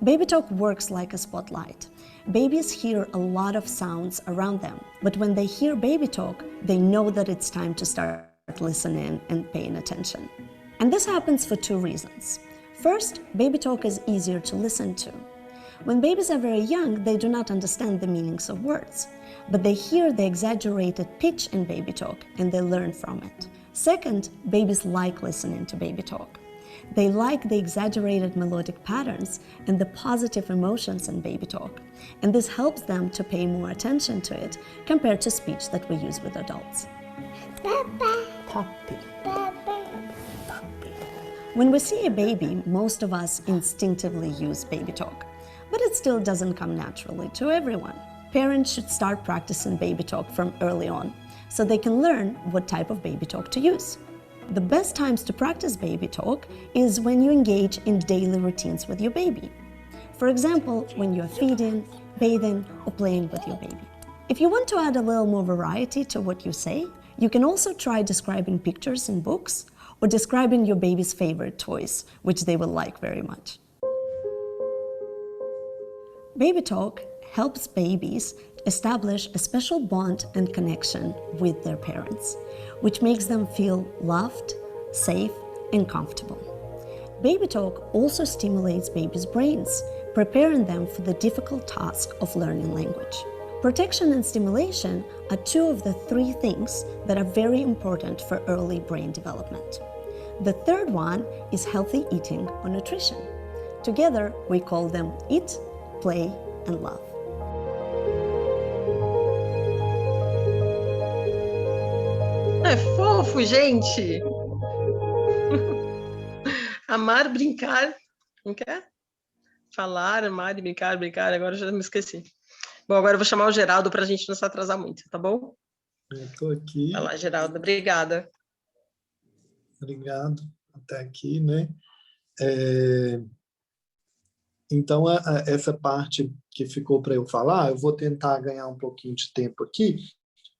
Baby talk works like a spotlight. Babies hear a lot of sounds around them, but when they hear baby talk, they know that it's time to start listening and paying attention. And this happens for 2 reasons. First, baby talk is easier to listen to. When babies are very young, they do not understand the meanings of words, but they hear the exaggerated pitch in baby talk and they learn from it. Second, babies like listening to baby talk. They like the exaggerated melodic patterns and the positive emotions in baby talk, and this helps them to pay more attention to it compared to speech that we use with adults. Puppy. When we see a baby, most of us instinctively use baby talk, but it still doesn't come naturally to everyone. Parents should start practicing baby talk from early on, so they can learn what type of baby talk to use. The best times to practice baby talk is when you engage in daily routines with your baby. For example, when you're feeding, bathing, or playing with your baby. If you want to add a little more variety to what you say, you can also try describing pictures in books or describing your baby's favorite toys, which they will like very much. Baby talk helps babies establish a special bond and connection with their parents, which makes them feel loved, safe, and comfortable. Baby talk also stimulates babies' brains, preparing them for the difficult task of learning language. Protection and stimulation are 2 of the 3 things that are very important for early brain development. The third one is healthy eating or nutrition. Together, we call them eat, play, and love. É fofo, gente! Amar, brincar. Não quer? Falar, amar e brincar, brincar. Agora eu já me esqueci. Bom, agora eu vou chamar o Geraldo para a gente não se atrasar muito, tá bom? Eu estou aqui. Vai lá, Geraldo. Obrigada. Obrigado. Até aqui, né? Então, essa parte que ficou para eu falar, eu vou tentar ganhar um pouquinho de tempo aqui,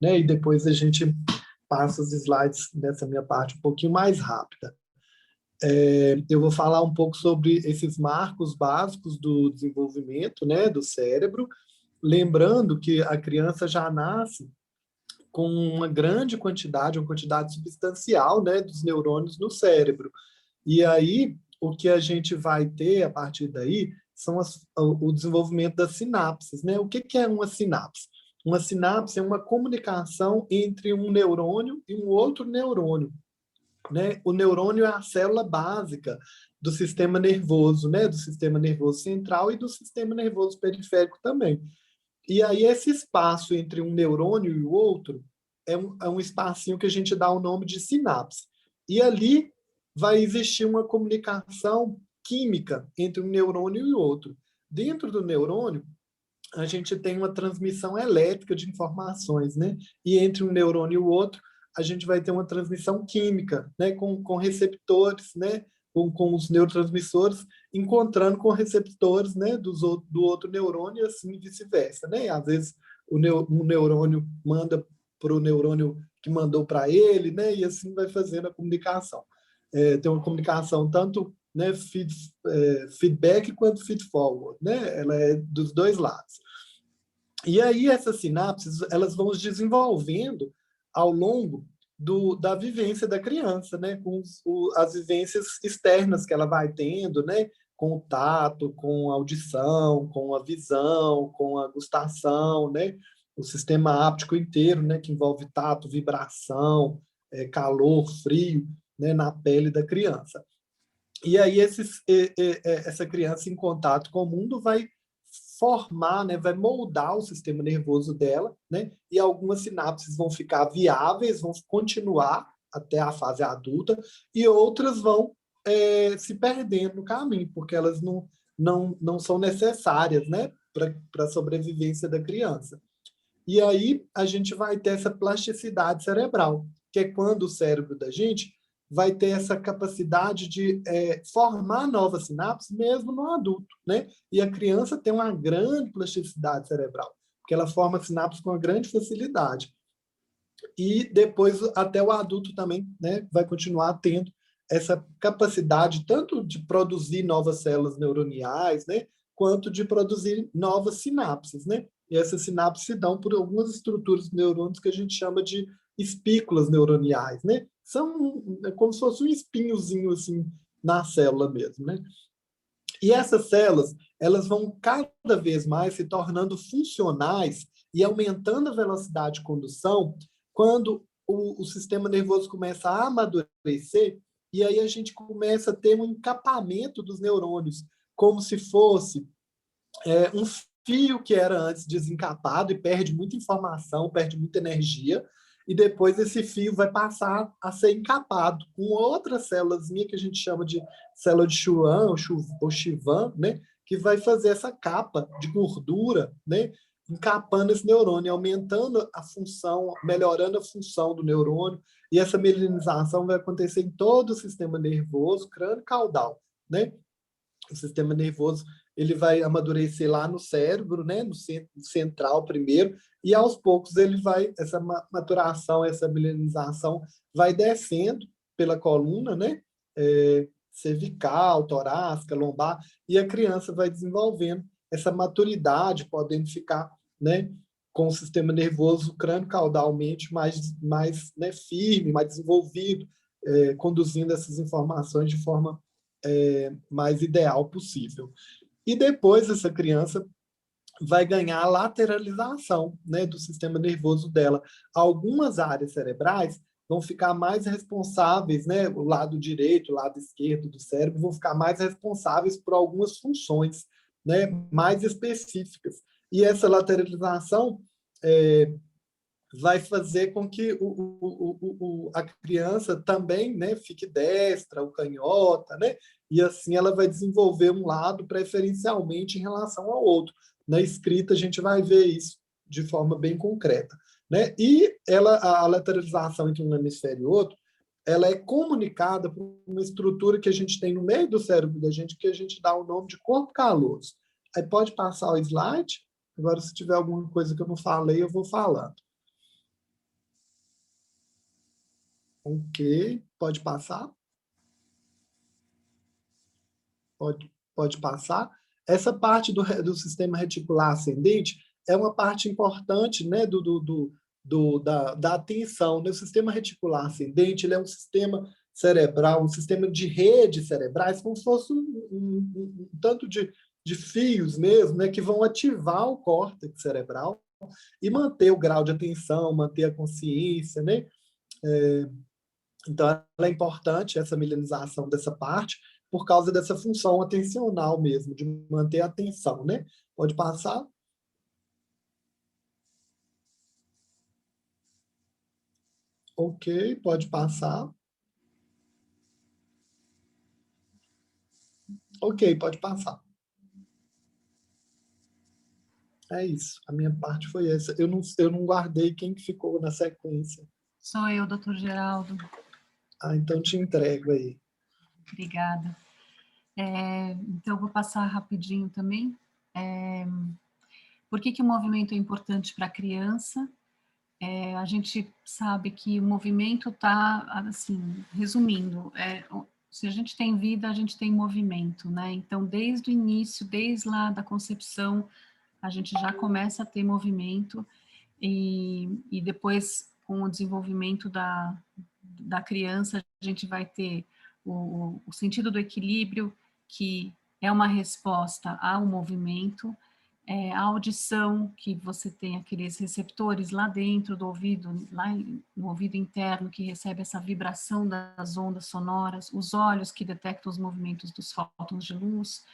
né? E depois a gente passa os slides dessa minha parte um pouquinho mais rápida. Eu vou falar um pouco sobre esses marcos básicos do desenvolvimento, né, do cérebro, lembrando que a criança já nasce com uma grande quantidade, uma quantidade substancial, né, dos neurônios no cérebro. E aí, o que a gente vai ter a partir daí são o desenvolvimento das sinapses, né? O que é uma sinapse? Uma sinapse é uma comunicação entre um neurônio e um outro neurônio, né? O neurônio é a célula básica do sistema nervoso, né? Do sistema nervoso central e do sistema nervoso periférico também. E aí esse espaço entre um neurônio e o outro é um espacinho que a gente dá o nome de sinapse. E ali vai existir uma comunicação química entre um neurônio e o outro. Dentro do neurônio, a gente tem uma transmissão elétrica de informações, né? E entre um neurônio e o outro, a gente vai ter uma transmissão química, né? Com receptores, né? Com os neurotransmissores encontrando com receptores, né? Do outro neurônio e assim vice-versa, né? E, às vezes um neurônio manda para o neurônio que mandou para ele, né? E assim vai fazendo a comunicação. Tem uma comunicação tanto, né, feedback quanto feed-forward, né? Ela é dos 2 lados. E aí essas sinapses, elas vão se desenvolvendo ao longo da vivência da criança, né? Com as vivências externas que ela vai tendo, né? Com o tato, com a audição, com a visão, com a gustação, né? O sistema áptico inteiro, né? Que envolve tato, vibração, calor, frio, né? Na pele da criança. E aí essa criança em contato com o mundo vai formar, né, vai moldar o sistema nervoso dela, né, e algumas sinapses vão ficar viáveis, vão continuar até a fase adulta, e outras vão se perdendo no caminho, porque elas não são necessárias, né, para a sobrevivência da criança. E aí a gente vai ter essa plasticidade cerebral, que é quando o cérebro da gente vai ter essa capacidade de formar novas sinapses mesmo no adulto, né? E a criança tem uma grande plasticidade cerebral, porque ela forma sinapses com uma grande facilidade. E depois, até o adulto também, né, vai continuar tendo essa capacidade tanto de produzir novas células neuroniais, né, quanto de produzir novas sinapses, né? E essas sinapses se dão por algumas estruturas de neurônios que a gente chama de espículas neuroniais, né? É como se fosse um espinhozinho assim na célula mesmo, né? E essas células, elas vão cada vez mais se tornando funcionais e aumentando a velocidade de condução quando o sistema nervoso começa a amadurecer, e aí a gente começa a ter um encapamento dos neurônios, como se fosse um fio que era antes desencapado e perde muita informação, perde muita energia, e depois esse fio vai passar a ser encapado com outra célulazinha que a gente chama de célula de Schwann ou Schwann, né? Que vai fazer essa capa de gordura, né? Encapando esse neurônio, aumentando a função, melhorando a função do neurônio, e essa mielinização vai acontecer em todo o sistema nervoso, crânio-caudal, né? O sistema nervoso ele vai amadurecer lá no cérebro, né, no centro central primeiro, e aos poucos ele vai, essa maturação, essa mielinização vai descendo pela coluna, né, cervical, torácica, lombar, e a criança vai desenvolvendo essa maturidade, podendo ficar, né, com o sistema nervoso crânio-caudalmente mais né, firme, mais desenvolvido, conduzindo essas informações de forma mais ideal possível. E depois essa criança vai ganhar a lateralização, né, do sistema nervoso dela. Algumas áreas cerebrais vão ficar mais responsáveis, né, o lado direito, o lado esquerdo do cérebro vão ficar mais responsáveis por algumas funções, né, mais específicas. E essa lateralização vai fazer com que a criança também, né, fique destra ou canhota, né, e assim ela vai desenvolver um lado preferencialmente em relação ao outro. Na escrita a gente vai ver isso de forma bem concreta, né? E a lateralização entre um hemisfério e outro, ela é comunicada por uma estrutura que a gente tem no meio do cérebro da gente, que a gente dá o nome de corpo caloso. Aí pode passar o slide. Agora, se tiver alguma coisa que eu não falei, eu vou falando. Ok, pode passar? Pode passar. Essa parte do sistema reticular ascendente é uma parte importante, né, da atenção. O sistema reticular ascendente ele é um sistema cerebral, um sistema de redes cerebrais, como se fosse um tanto de fios mesmo, né, que vão ativar o córtex cerebral e manter o grau de atenção, manter a consciência, né? Então, ela é importante, essa mielinização dessa parte, por causa dessa função atencional mesmo, de manter a atenção, né? Pode passar? Ok, pode passar. Ok, pode passar. É isso, a minha parte foi essa. Eu não guardei quem que ficou na sequência. Sou eu, doutor Geraldo. Ah, então te entrego aí. Obrigada. Então, eu vou passar rapidinho também. Por que o movimento é importante para a criança? A gente sabe que o movimento está, assim, resumindo, se a gente tem vida, a gente tem movimento, né? Então, desde o início, desde lá da concepção, a gente já começa a ter movimento e depois, com o desenvolvimento da criança, a gente vai ter o sentido do equilíbrio, que é uma resposta ao movimento, a audição, que você tem aqueles receptores lá dentro do ouvido, lá no ouvido interno, que recebe essa vibração das ondas sonoras, os olhos que detectam os movimentos dos fótons de luz,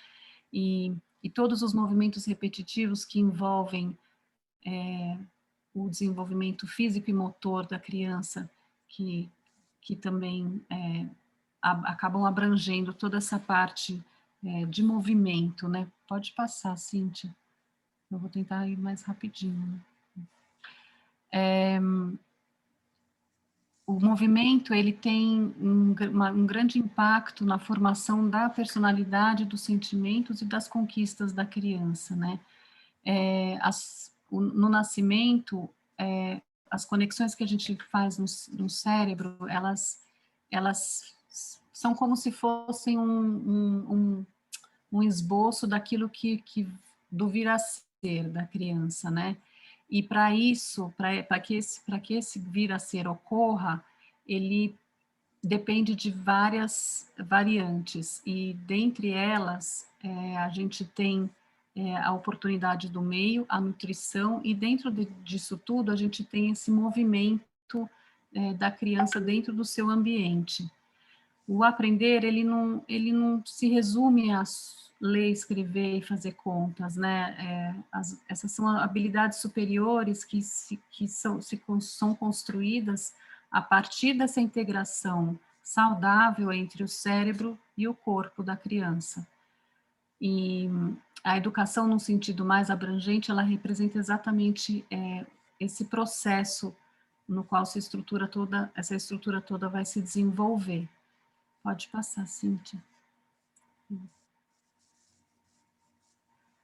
e todos os movimentos repetitivos que envolvem o desenvolvimento físico e motor da criança, que também acabam abrangendo toda essa parte de movimento, né? Pode passar, Cíntia. Eu vou tentar ir mais rapidinho. O movimento, ele tem um grande impacto na formação da personalidade, dos sentimentos e das conquistas da criança, né? No nascimento, as conexões que a gente faz no cérebro, elas são como se fossem um esboço daquilo do vir a ser da criança, né? E para isso, para que esse vir a ser ocorra, ele depende de várias variantes, e dentre elas, a gente tem a oportunidade do meio, a nutrição, e dentro disso tudo a gente tem esse movimento da criança dentro do seu ambiente. O aprender, ele não se resume a ler, escrever e fazer contas, né? Essas são habilidades superiores que são construídas a partir dessa integração saudável entre o cérebro e o corpo da criança. E a educação, num sentido mais abrangente, ela representa exatamente esse processo no qual essa estrutura toda vai se desenvolver. Pode passar, Cíntia.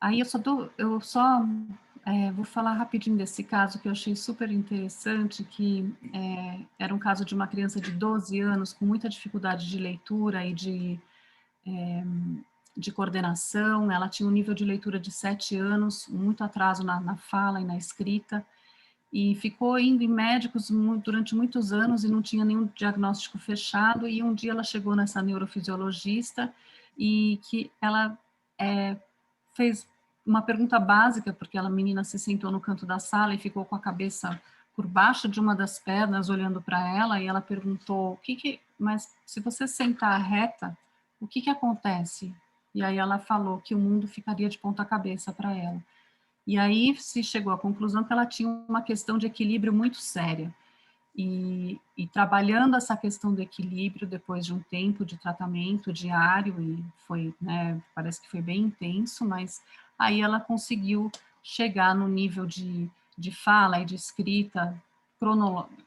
Aí eu só vou falar rapidinho desse caso que eu achei super interessante, que era um caso de uma criança de 12 anos com muita dificuldade de leitura e de coordenação. Ela tinha um nível de leitura de 7 anos, muito atraso na fala e na escrita, e ficou indo em médicos durante muitos anos e não tinha nenhum diagnóstico fechado, e um dia ela chegou nessa neurofisiologista e que ela fez uma pergunta básica, porque a menina se sentou no canto da sala e ficou com a cabeça por baixo de uma das pernas, olhando para ela, e ela perguntou, mas se você sentar reta, o que acontece? E aí ela falou que o mundo ficaria de ponta cabeça para ela. E aí se chegou à conclusão que ela tinha uma questão de equilíbrio muito séria. E trabalhando essa questão do equilíbrio depois de um tempo de tratamento diário, e foi, né, parece que foi bem intenso, mas aí ela conseguiu chegar no nível de fala e de escrita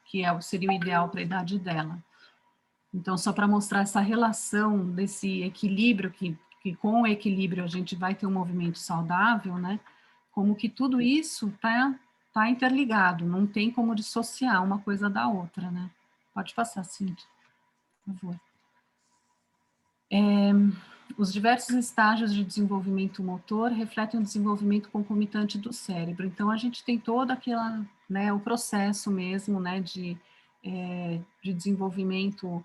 que seria o ideal para a idade dela. Então, só para mostrar essa relação desse equilíbrio, que com o equilíbrio a gente vai ter um movimento saudável, né? Como que tudo isso tá interligado, não tem como dissociar uma coisa da outra, né? Pode passar, Cíntia, por favor. Os diversos estágios de desenvolvimento motor refletem o desenvolvimento concomitante do cérebro. Então, a gente tem toda aquela, né, o processo mesmo, né, de desenvolvimento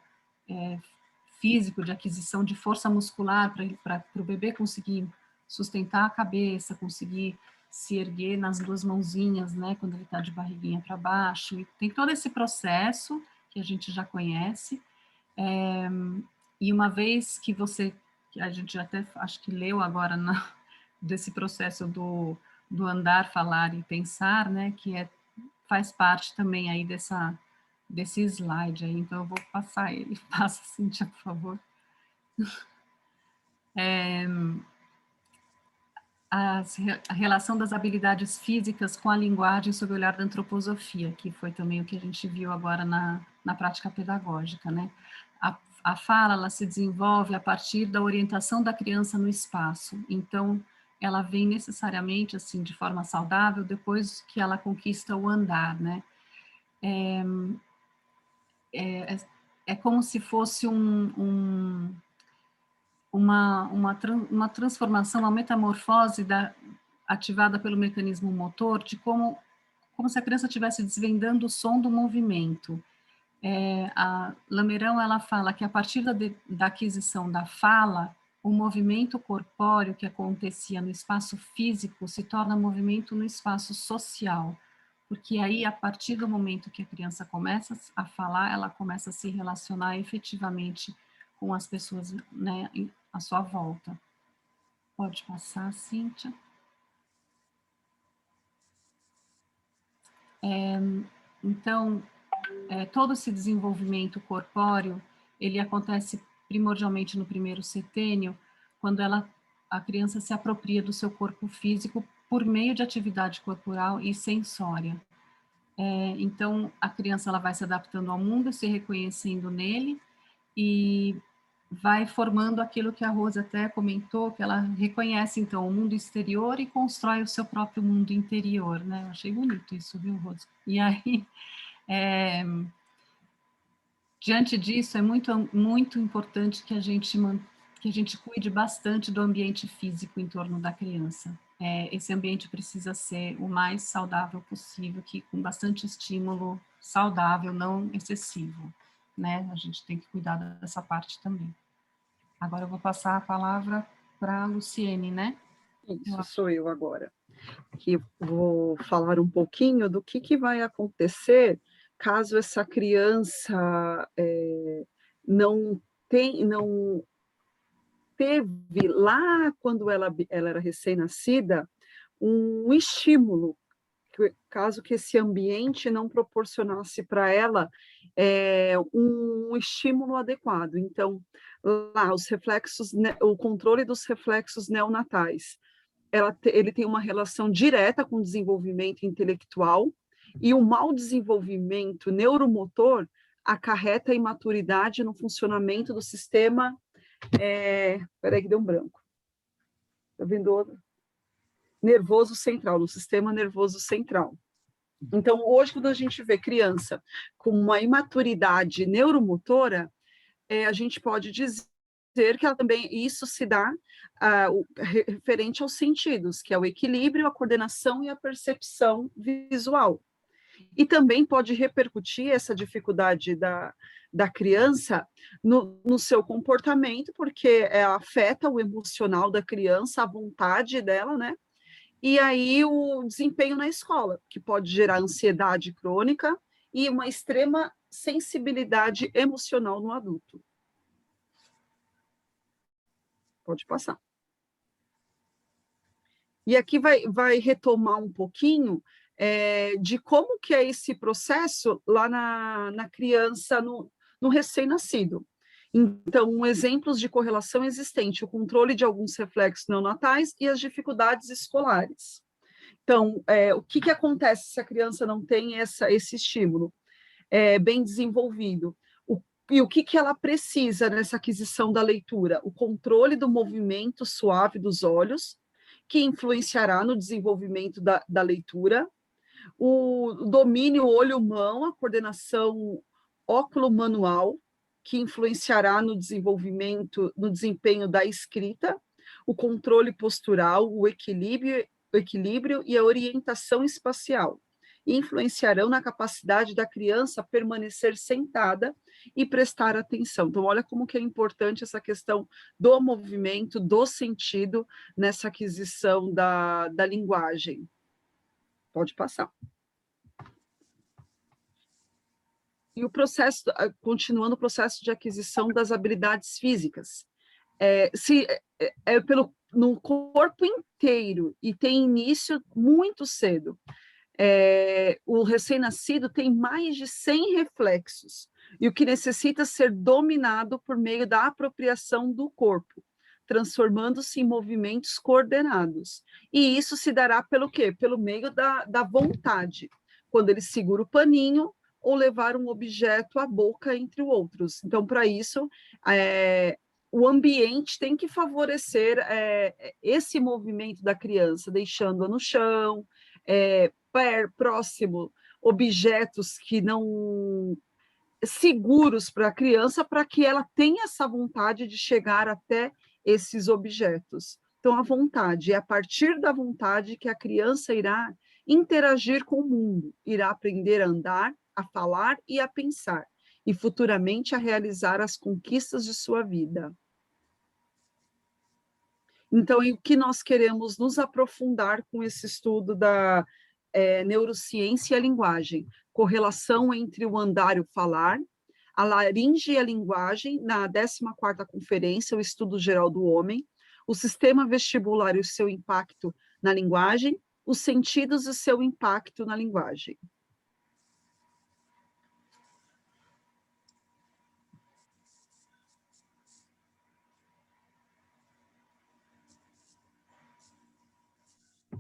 físico, de aquisição de força muscular para o bebê conseguir sustentar a cabeça, conseguir se erguer nas duas mãozinhas, né, quando ele está de barriguinha para baixo. E tem todo esse processo que a gente já conhece. E uma vez que a gente até acho que leu agora desse processo do andar, falar e pensar, né, que faz parte também aí desse slide aí, então eu vou passar ele. Passa, Cíntia, por favor. A relação das habilidades físicas com a linguagem sob o olhar da antroposofia, que foi também o que a gente viu agora na prática pedagógica, né? A fala, ela se desenvolve a partir da orientação da criança no espaço, então ela vem necessariamente, assim, de forma saudável, depois que ela conquista o andar, né? É como se fosse uma transformação, uma metamorfose ativada pelo mecanismo motor, de como se a criança estivesse desvendando o som do movimento. A Lameirão, ela fala que a partir da aquisição da fala, o movimento corpóreo que acontecia no espaço físico se torna movimento no espaço social, porque aí, a partir do momento que a criança começa a falar, ela começa a se relacionar efetivamente com as pessoas, né, à sua volta. Pode passar, Cíntia. Então, todo esse desenvolvimento corpóreo, ele acontece primordialmente no primeiro setênio, quando a criança se apropria do seu corpo físico por meio de atividade corporal e sensória. Então, a criança ela vai se adaptando ao mundo, se reconhecendo nele, e vai formando aquilo que a Rose até comentou, que ela reconhece, então, o mundo exterior e constrói o seu próprio mundo interior, né? Eu achei bonito isso, viu, Rose? E aí, diante disso, é muito, muito importante que a gente que a gente cuide bastante do ambiente físico em torno da criança. Esse ambiente precisa ser o mais saudável possível, com bastante estímulo saudável, não excessivo, né? A gente tem que cuidar dessa parte também. Agora eu vou passar a palavra para a Luciene, né? Isso, sou eu agora, que vou falar um pouquinho do que vai acontecer caso essa criança não teve lá, quando ela era recém-nascida, um estímulo, caso que esse ambiente não proporcionasse para ela um estímulo adequado. Então, lá, os reflexos, o controle dos reflexos neonatais, ele tem uma relação direta com o desenvolvimento intelectual, e o mau desenvolvimento neuromotor acarreta a imaturidade no funcionamento do sistema. Peraí que deu um branco. Está vendo outro? Nervoso central, no sistema nervoso central. Então, hoje, quando a gente vê criança com uma imaturidade neuromotora, a gente pode dizer que ela também, isso se dá referente aos sentidos, que é o equilíbrio, a coordenação e a percepção visual. E também pode repercutir essa dificuldade da criança no seu comportamento, porque afeta o emocional da criança, a vontade dela, né? E aí o desempenho na escola, que pode gerar ansiedade crônica e uma extrema sensibilidade emocional no adulto. Pode passar. E aqui vai retomar um pouquinho de como que é esse processo lá na criança, no recém-nascido. Então, exemplos de correlação existente, o controle de alguns reflexos neonatais e as dificuldades escolares. Então, o que acontece se a criança não tem esse estímulo bem desenvolvido? E o que ela precisa nessa aquisição da leitura? O controle do movimento suave dos olhos, que influenciará no desenvolvimento da leitura, o domínio olho-mão, a coordenação óculo-manual, que influenciará no desempenho da escrita, o controle postural, o equilíbrio e a orientação espacial, e influenciarão na capacidade da criança permanecer sentada e prestar atenção. Então, olha como que é importante essa questão do movimento, do sentido, nessa aquisição da linguagem. Pode passar. E o processo, continuando o processo de aquisição das habilidades físicas. No corpo inteiro e tem início muito cedo. O recém-nascido tem mais de 100 reflexos, e o que necessita ser dominado por meio da apropriação do corpo, transformando-se em movimentos coordenados. E isso se dará pelo quê? Pelo meio da vontade, quando ele segura o paninho ou levar um objeto à boca, entre outros. Então, para isso, o ambiente tem que favorecer esse movimento da criança, deixando-a no chão, próximo, objetos que não seguros para a criança, para que ela tenha essa vontade de chegar até esses objetos. Então, a vontade, é a partir da vontade que a criança irá interagir com o mundo, irá aprender a andar, a falar e a pensar, e futuramente a realizar as conquistas de sua vida. Então, o que nós queremos nos aprofundar com esse estudo da neurociência e a linguagem? Correlação entre o andar e o falar, a laringe e a linguagem, na 14ª Conferência, o Estudo Geral do Homem, o sistema vestibular e o seu impacto na linguagem, os sentidos e o seu impacto na linguagem.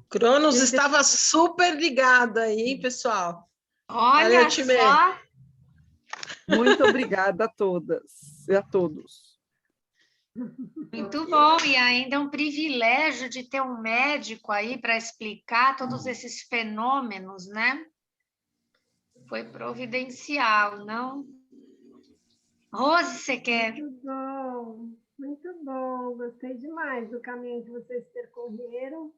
Cronos estava super ligada aí, hein, pessoal? Olha Valeu, time. só. Muito obrigada a todas e a todos. Muito bom, e ainda é um privilégio de ter um médico aí para explicar todos esses fenômenos, né? Foi providencial, não? Rose, você quer? Muito bom. Muito bom, gostei demais do caminho que vocês percorreram.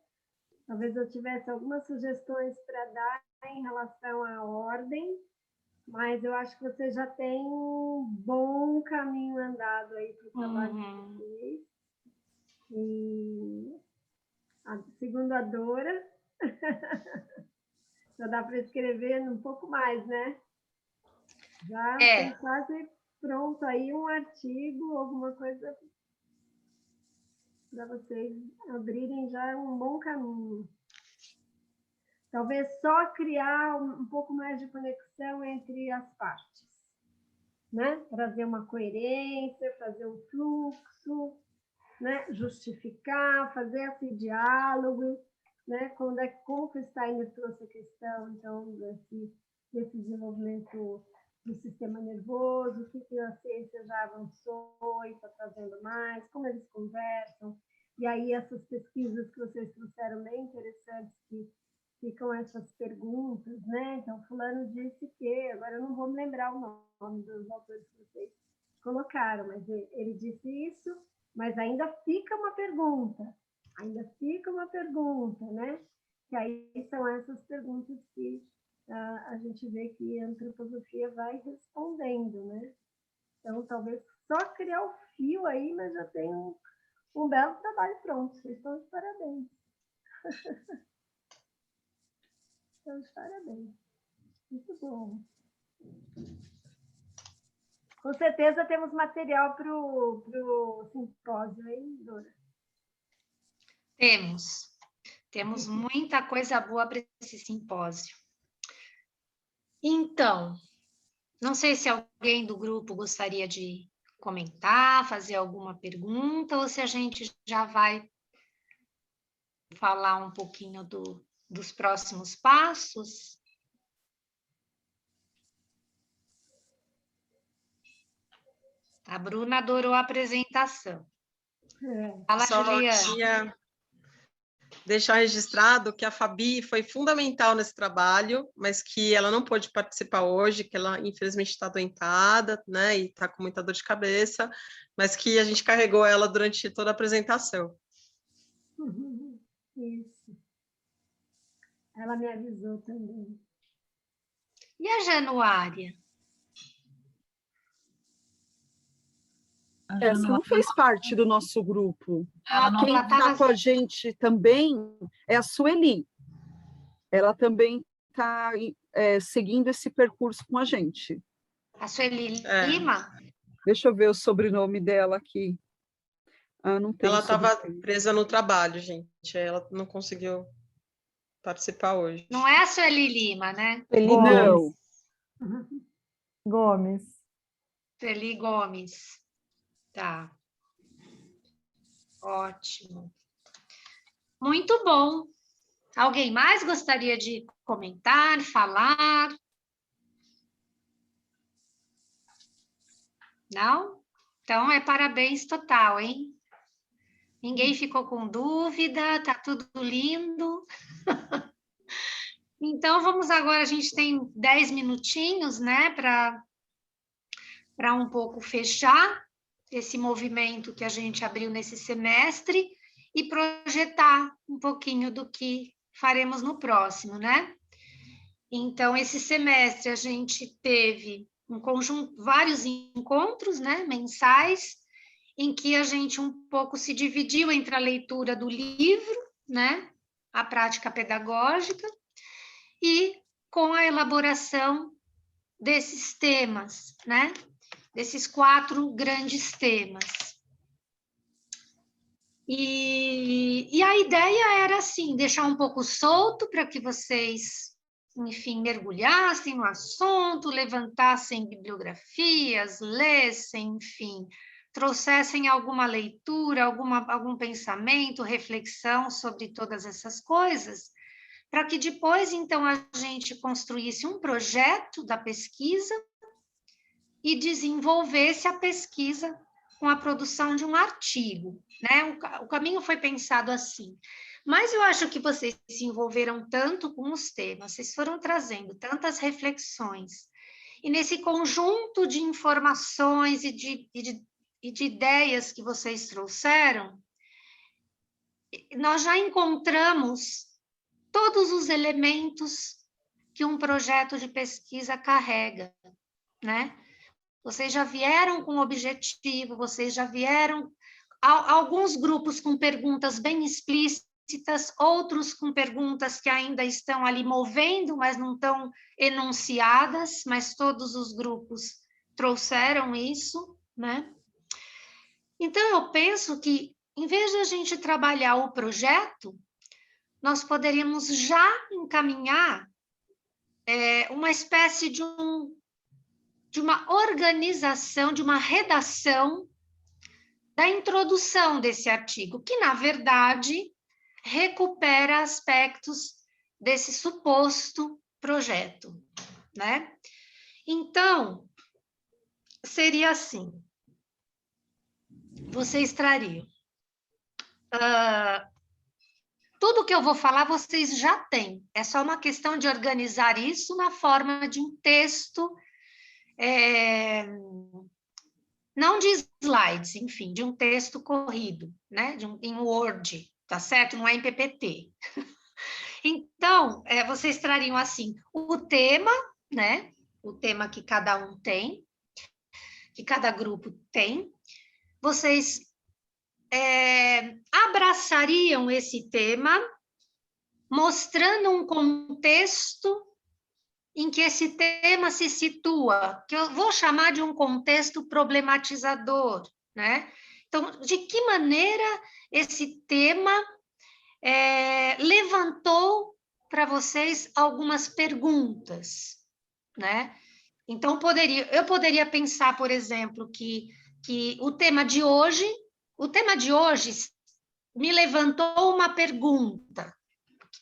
Talvez eu tivesse algumas sugestões para dar em relação à ordem, mas eu acho que vocês já têm um bom caminho andado aí para o trabalho de vocês. E segundo a Dora, já dá para escrever um pouco mais, né? Já tem quase pronto aí um artigo, alguma coisa para vocês abrirem já um bom caminho. Talvez só criar um pouco mais de conexão entre as partes, né? Trazer uma coerência, fazer um fluxo, né? Justificar, fazer esse diálogo, né? Como que o Steiner trouxe a questão, então, desse desenvolvimento do sistema nervoso, o que a ciência já avançou e está trazendo mais, como eles conversam. E aí essas pesquisas que vocês trouxeram bem interessantes, que ficam essas perguntas, né? Então, fulano disse que, agora eu não vou me lembrar o nome dos autores que vocês colocaram, mas ele disse isso, mas ainda fica uma pergunta, né? Que aí são essas perguntas que a gente vê que a antroposofia vai respondendo, né? Então, talvez só criar o fio aí, mas já tem um belo trabalho pronto. Vocês estão de parabéns. Estão de parabéns. Muito bom. Com certeza temos material para o simpósio, hein, Dora? Temos muita coisa boa para esse simpósio. Então, não sei se alguém do grupo gostaria de comentar, fazer alguma pergunta, ou se a gente já vai falar um pouquinho dos próximos passos. A Bruna adorou a apresentação. Fala, Só Juliana. queria deixar registrado que a Fabi foi fundamental nesse trabalho, mas que ela não pôde participar hoje, que ela infelizmente está adoentada, né, e está com muita dor de cabeça, mas que a gente carregou ela durante toda a apresentação. Isso. Ela me avisou também. E a Januária? Essa não fez parte do nosso grupo. Quem ela está com a gente também é a Sueli. Ela também está seguindo esse percurso com a gente. A Sueli Lima? Deixa eu ver o sobrenome dela aqui. Não tem. Ela estava presa no trabalho, gente. Ela não conseguiu participar hoje. Não é a Sueli Lima, né? Não. Gomes. Sueli Gomes. Tá. Ótimo. Muito bom. Alguém mais gostaria de comentar, falar? Não? Então, é parabéns total, hein? Ninguém ficou com dúvida, tá tudo lindo. Então, vamos agora, a gente tem 10 minutinhos, né, para um pouco fechar esse movimento que a gente abriu nesse semestre e projetar um pouquinho do que faremos no próximo, né? Então, esse semestre a gente teve um conjunto, vários encontros, né, mensais, em que a gente um pouco se dividiu entre a leitura do livro, né, a prática pedagógica, e com a elaboração desses temas, né, desses 4 grandes temas. E a ideia era, assim, deixar um pouco solto para que vocês, enfim, mergulhassem no assunto, levantassem bibliografias, lessem, enfim, trouxessem alguma leitura, algum pensamento, reflexão sobre todas essas coisas, para que depois, então, a gente construísse um projeto da pesquisa e desenvolvesse a pesquisa com a produção de um artigo, né? O caminho foi pensado assim. Mas eu acho que vocês se envolveram tanto com os temas, vocês foram trazendo tantas reflexões, e nesse conjunto de informações e de e de ideias que vocês trouxeram, nós já encontramos todos os elementos que um projeto de pesquisa carrega, né? Vocês já vieram com objetivo, vocês já vieram, alguns grupos com perguntas bem explícitas, outros com perguntas que ainda estão ali movendo, mas não estão enunciadas, mas todos os grupos trouxeram isso, né? Então, eu penso que, em vez de a gente trabalhar o projeto, nós poderíamos já encaminhar uma espécie de uma organização, de uma redação da introdução desse artigo, que, na verdade, recupera aspectos desse suposto projeto, né? Então, seria assim, vocês trariam tudo que eu vou falar, vocês já têm. É só uma questão de organizar isso na forma de um texto, não de slides, enfim, de um texto corrido, né? Em Word, tá certo? Não é em PPT. Então, vocês trariam assim, o tema, né? O tema que cada um tem, que cada grupo tem. Vocês abraçariam esse tema, mostrando um contexto em que esse tema se situa, que eu vou chamar de um contexto problematizador, né? Então, de que maneira esse tema levantou para vocês algumas perguntas, né? Então, eu poderia pensar, por exemplo, que o tema de hoje me levantou uma pergunta,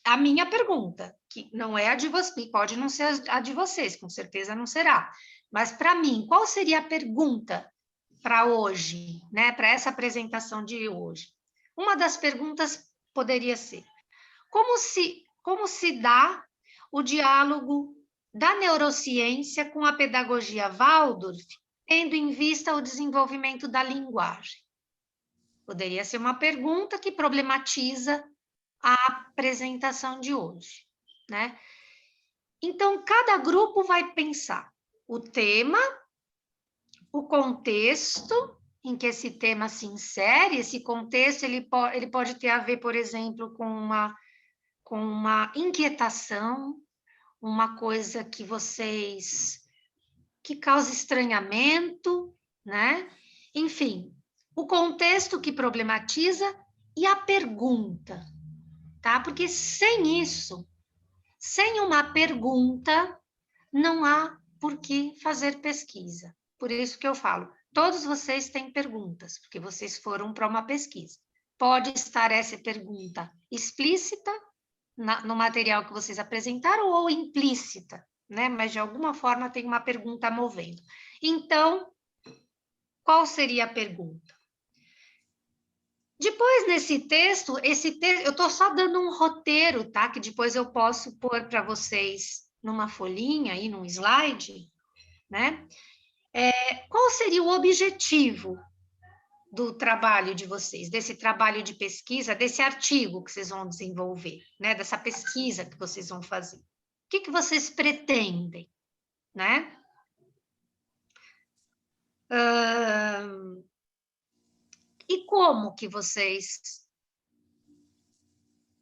a minha pergunta, que não é a de vocês, pode não ser a de vocês, com certeza não será, mas para mim, qual seria a pergunta para hoje, né? Para essa apresentação de hoje? Uma das perguntas poderia ser: como se dá o diálogo da neurociência com a pedagogia Waldorf, tendo em vista o desenvolvimento da linguagem? Poderia ser uma pergunta que problematiza a apresentação de hoje, né? Então, cada grupo vai pensar o tema, o contexto em que esse tema se insere. Esse contexto ele pode ter a ver, por exemplo, com uma inquietação, uma coisa que causa estranhamento, né? Enfim, o contexto que problematiza e a pergunta, tá? Porque sem isso, sem uma pergunta, não há por que fazer pesquisa. Por isso que eu falo, todos vocês têm perguntas, porque vocês foram para uma pesquisa. Pode estar essa pergunta explícita no material que vocês apresentaram ou implícita, né? Mas de alguma forma tem uma pergunta movendo. Então, qual seria a pergunta? Depois, nesse texto, eu estou só dando um roteiro, tá? Que depois eu posso pôr para vocês numa folhinha, aí, num slide, né? Qual seria o objetivo do trabalho de vocês, desse trabalho de pesquisa, desse artigo que vocês vão desenvolver, né? Dessa pesquisa que vocês vão fazer? O que vocês pretendem, né? E como que vocês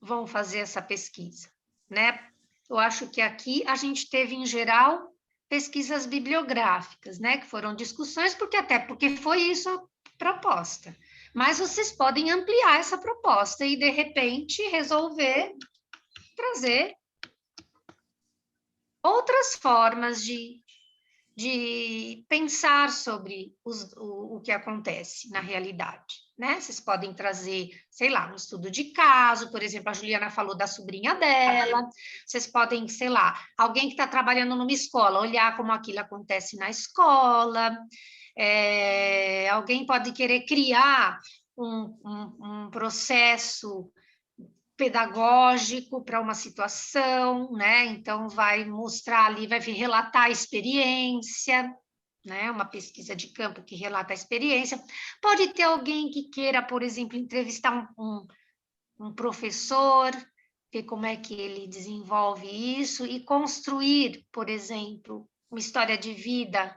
vão fazer essa pesquisa, né? Eu acho que aqui a gente teve, em geral, pesquisas bibliográficas, né? Que foram discussões, porque foi isso a proposta. Mas vocês podem ampliar essa proposta e, de repente, resolver trazer outras formas de pensar sobre o que acontece na realidade, né? Vocês podem trazer, sei lá, um estudo de caso, por exemplo, a Juliana falou da sobrinha dela, vocês podem, sei lá, alguém que está trabalhando numa escola, olhar como aquilo acontece na escola, alguém pode querer criar um processo pedagógico para uma situação, né? Então, vai mostrar ali, vai relatar a experiência, né? Uma pesquisa de campo que relata a experiência. Pode ter alguém que queira, por exemplo, entrevistar um professor, ver como é que ele desenvolve isso e construir, por exemplo, uma história de vida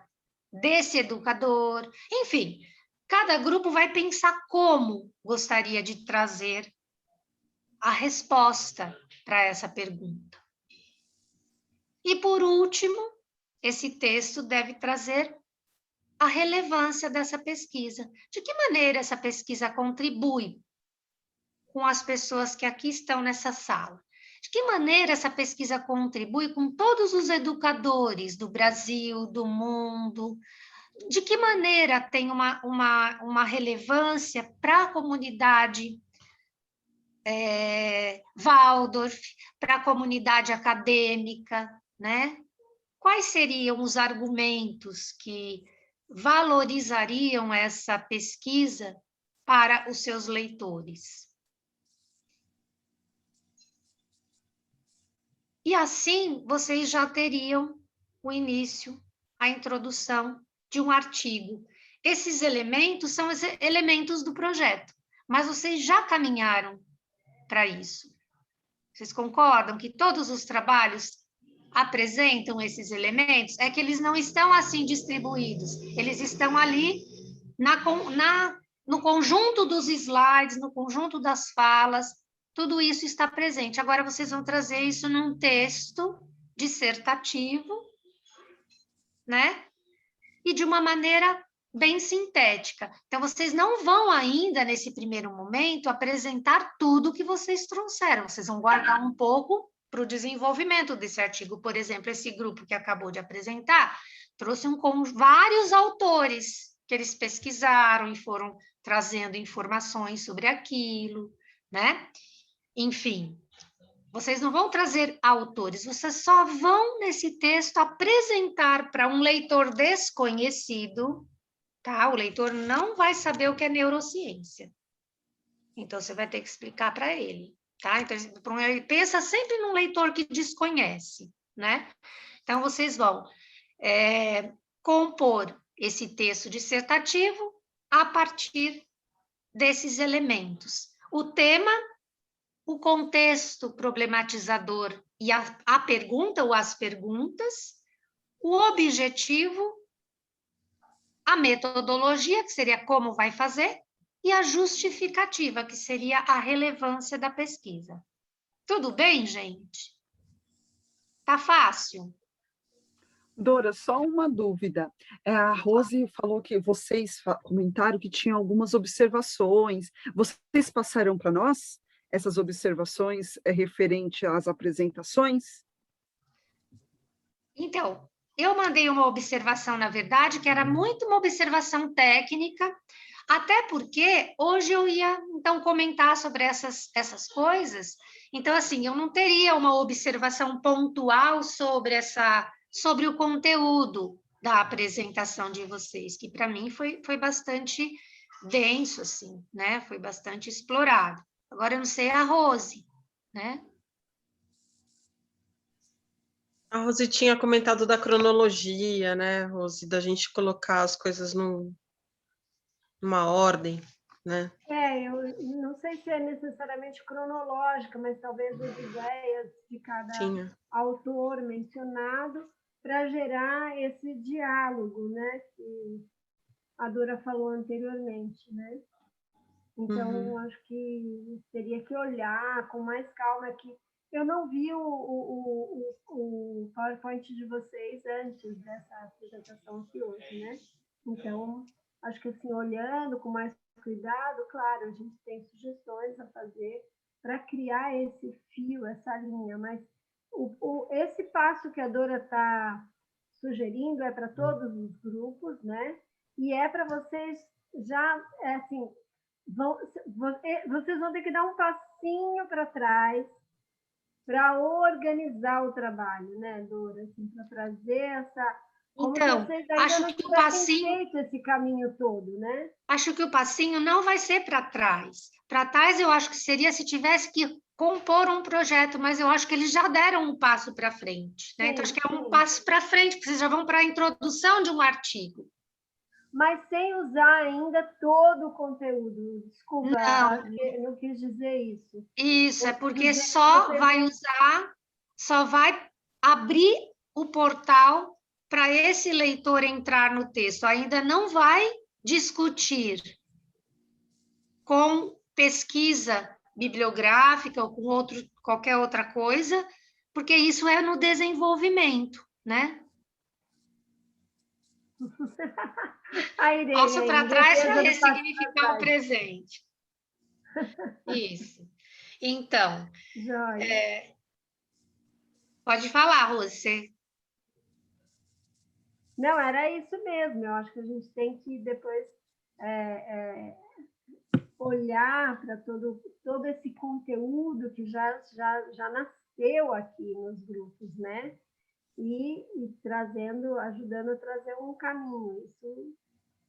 desse educador. Enfim, cada grupo vai pensar como gostaria de trazer a resposta para essa pergunta. E, por último, esse texto deve trazer a relevância dessa pesquisa. De que maneira essa pesquisa contribui com as pessoas que aqui estão nessa sala? De que maneira essa pesquisa contribui com todos os educadores do Brasil, do mundo? De que maneira tem uma relevância para a comunidade Waldorf, para a comunidade acadêmica, né? Quais seriam os argumentos que valorizariam essa pesquisa para os seus leitores? E assim, vocês já teriam o início, a introdução de um artigo. Esses elementos são os elementos do projeto, mas vocês já caminharam para isso. Vocês concordam que todos os trabalhos apresentam esses elementos? É que eles não estão assim distribuídos, eles estão ali no conjunto dos slides, no conjunto das falas, tudo isso está presente. Agora vocês vão trazer isso num texto dissertativo, né? E de uma maneira bem sintética. Então, vocês não vão ainda, nesse primeiro momento, apresentar tudo que vocês trouxeram. Vocês vão guardar um pouco para o desenvolvimento desse artigo. Por exemplo, esse grupo que acabou de apresentar trouxe vários autores que eles pesquisaram e foram trazendo informações sobre aquilo, né? Enfim, vocês não vão trazer autores, vocês só vão, nesse texto, apresentar para um leitor desconhecido, tá? O leitor não vai saber o que é neurociência. Então, você vai ter que explicar para ele, tá? Então, pensa sempre num leitor que desconhece, né? Então, vocês vão compor esse texto dissertativo a partir desses elementos. O tema, o contexto problematizador e a pergunta ou as perguntas, o objetivo, a metodologia, que seria como vai fazer, e a justificativa, que seria a relevância da pesquisa. Tudo bem, gente? Tá fácil? Dora, só uma dúvida. A Rose falou que vocês comentaram que tinham algumas observações. Vocês passaram para nós essas observações referente às apresentações? Então, eu mandei uma observação, na verdade, que era muito uma observação técnica, até porque hoje eu ia, então, comentar sobre essas coisas. Então, assim, eu não teria uma observação pontual sobre o conteúdo da apresentação de vocês, que para mim foi bastante denso, assim, né? Foi bastante explorado. Agora, eu não sei a Rose, né? A Rose tinha comentado da cronologia, né, Rose, da gente colocar as coisas numa ordem, né? Eu não sei se é necessariamente cronológica, mas talvez as ideias de cada autor mencionado para gerar esse diálogo, né, que a Dora falou anteriormente, né? Então, acho que teria que olhar com mais calma aqui. Eu não vi o PowerPoint de vocês antes dessa apresentação aqui hoje, né? Então, acho que assim, olhando com mais cuidado, claro, a gente tem sugestões a fazer para criar esse fio, essa linha, mas esse passo que a Dora está sugerindo é para todos os grupos, né? E é para vocês já, assim, vocês vão ter que dar um passinho para trás para organizar o trabalho, né, Dora? Assim, para trazer essa... Então, acho que o passinho... feito esse caminho todo, né? Acho que o passinho não vai ser para trás. Para trás, eu acho que seria se tivesse que compor um projeto, mas eu acho que eles já deram um passo para frente, né? Então, acho que é um passo para frente, porque vocês já vão para a introdução de um artigo. Mas sem usar ainda todo o conteúdo. Desculpa, eu não quis dizer isso. Isso, é porque só vai abrir o portal para esse leitor entrar no texto. Ainda não vai discutir com pesquisa bibliográfica ou com qualquer outra coisa, porque isso é no desenvolvimento, né? Passo para trás para ressignificar o presente. Isso. Então, pode falar, Rose. Não, era isso mesmo. Eu acho que a gente tem que depois olhar para todo esse conteúdo que já nasceu aqui nos grupos, né? E ajudando a trazer um caminho. Isso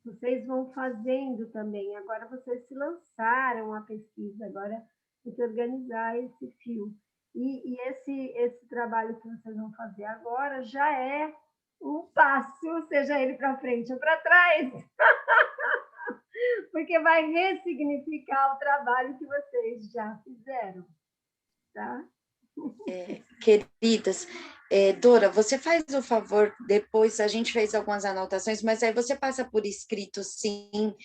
vocês vão fazendo também. Agora vocês se lançaram a pesquisa, agora tem que organizar esse fio. E esse trabalho que vocês vão fazer agora já é um passo, seja ele para frente ou para trás, porque vai ressignificar o trabalho que vocês já fizeram, tá? Queridas, Dora, você faz o favor, depois a gente fez algumas anotações, mas aí você passa por escrito, sim,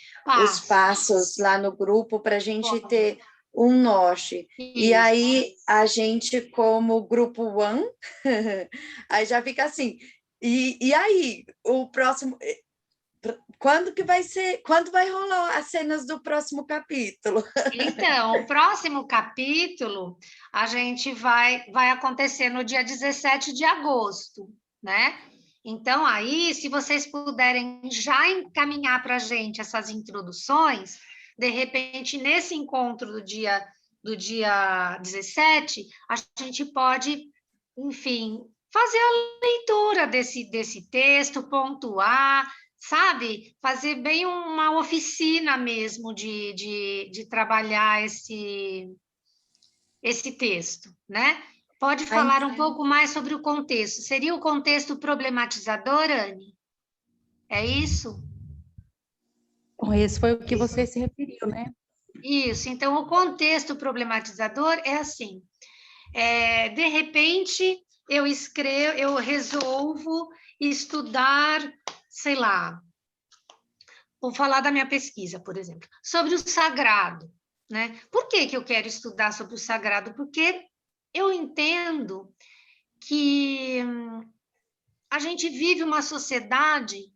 os passos lá no grupo, para a gente ter um norte. E aí, a gente, como grupo One, aí já fica assim, e aí, o próximo... Quando vai rolar as cenas do próximo capítulo? Então, o próximo capítulo a gente vai acontecer no dia 17 de agosto, né? Então, aí, se vocês puderem já encaminhar para a gente essas introduções, de repente, nesse encontro do dia 17, a gente pode, enfim, fazer a leitura desse texto, pontuar, sabe? Fazer bem uma oficina mesmo de trabalhar esse texto, né? Pode falar um pouco mais sobre o contexto. Seria o contexto problematizador, Anne? É isso? Esse foi o que você se referiu, né? Isso. Então, o contexto problematizador é assim. De repente, eu resolvo estudar, sei lá, vou falar da minha pesquisa, por exemplo, sobre o sagrado, né? Por que eu quero estudar sobre o sagrado? Porque eu entendo que a gente vive uma sociedade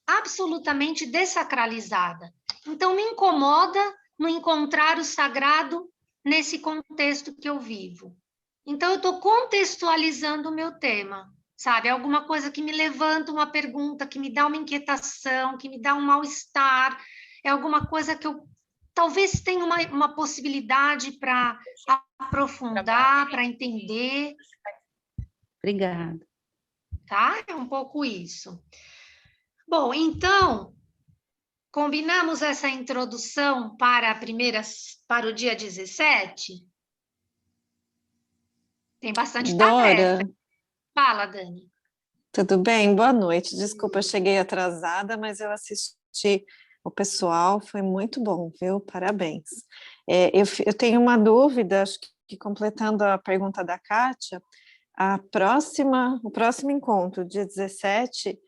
absolutamente dessacralizada. Então, me incomoda não encontrar o sagrado nesse contexto que eu vivo. Então, eu estou contextualizando o meu tema, sabe? Alguma coisa que me levanta uma pergunta, que me dá uma inquietação, que me dá um mal-estar, é alguma coisa que eu talvez tenha uma possibilidade para aprofundar, para entender. Obrigada. Tá? É um pouco isso. Bom, então, combinamos essa introdução para o dia 17? Tem bastante tarefa. Fala, Dani. Tudo bem? Boa noite. Desculpa, eu cheguei atrasada, mas eu assisti o pessoal, foi muito bom, viu? Parabéns. Eu tenho uma dúvida, acho que completando a pergunta da Kátia, o próximo encontro, dia 17,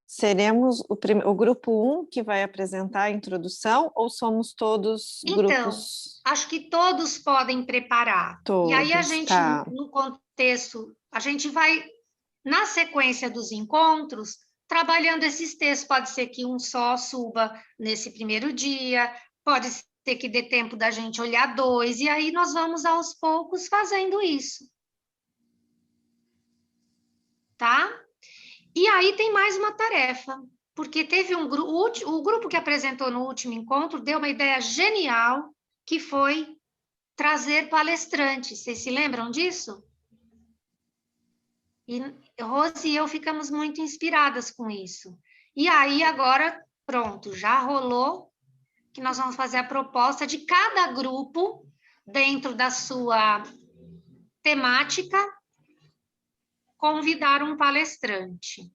seremos o grupo 1 que vai apresentar a introdução ou somos todos grupos? Então, acho que todos podem preparar. Todos, e aí a gente, tá. no contexto, a gente vai, na sequência dos encontros, trabalhando esses textos. Pode ser que um só suba nesse primeiro dia, pode ser que dê tempo da gente olhar 2, e aí nós vamos aos poucos fazendo isso. Tá? E aí tem mais uma tarefa, porque teve o grupo que apresentou no último encontro deu uma ideia genial, que foi trazer palestrantes. Vocês se lembram disso? E Rose e eu ficamos muito inspiradas com isso. E aí agora, pronto, já rolou que nós vamos fazer a proposta de cada grupo dentro da sua temática, convidar um palestrante.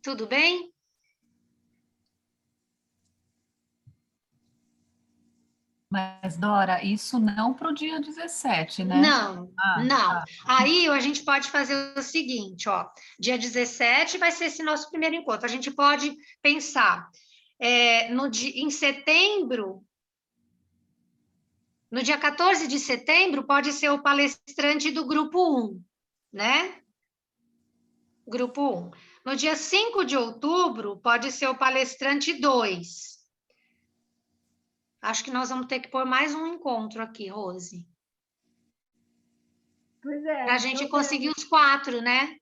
Tudo bem? Mas, Dora, isso não para o dia 17, né? Não, não. Tá. Aí a gente pode fazer o seguinte, ó. Dia 17 vai ser esse nosso primeiro encontro. A gente pode pensar em setembro, no dia 14 de setembro, pode ser o palestrante do grupo 1, né? Grupo 1. No dia 5 de outubro, pode ser o palestrante 2. Acho que nós vamos ter que pôr mais um encontro aqui, Rose. Pois é. Para a gente conseguir os 4, né?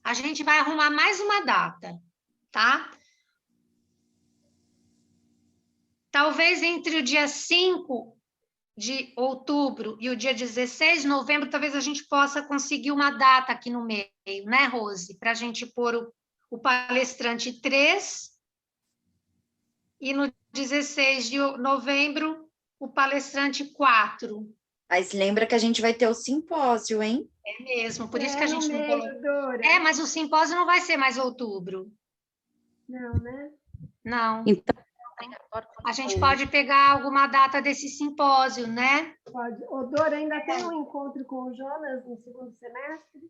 A gente vai arrumar mais uma data, tá? Talvez entre o dia 5 de outubro e o dia 16 de novembro, talvez a gente possa conseguir uma data aqui no meio, né, Rose? Para a gente pôr o palestrante 3 e no 16 de novembro, o palestrante 4. Mas lembra que a gente vai ter o simpósio, hein? É mesmo, por isso que a gente não colocou. Dora. Mas o simpósio não vai ser mais outubro. Não, né? Não. Então, a gente pode pegar alguma data desse simpósio, né? Pode. Ô, Dora, ainda tem um encontro com o Jonas no segundo semestre?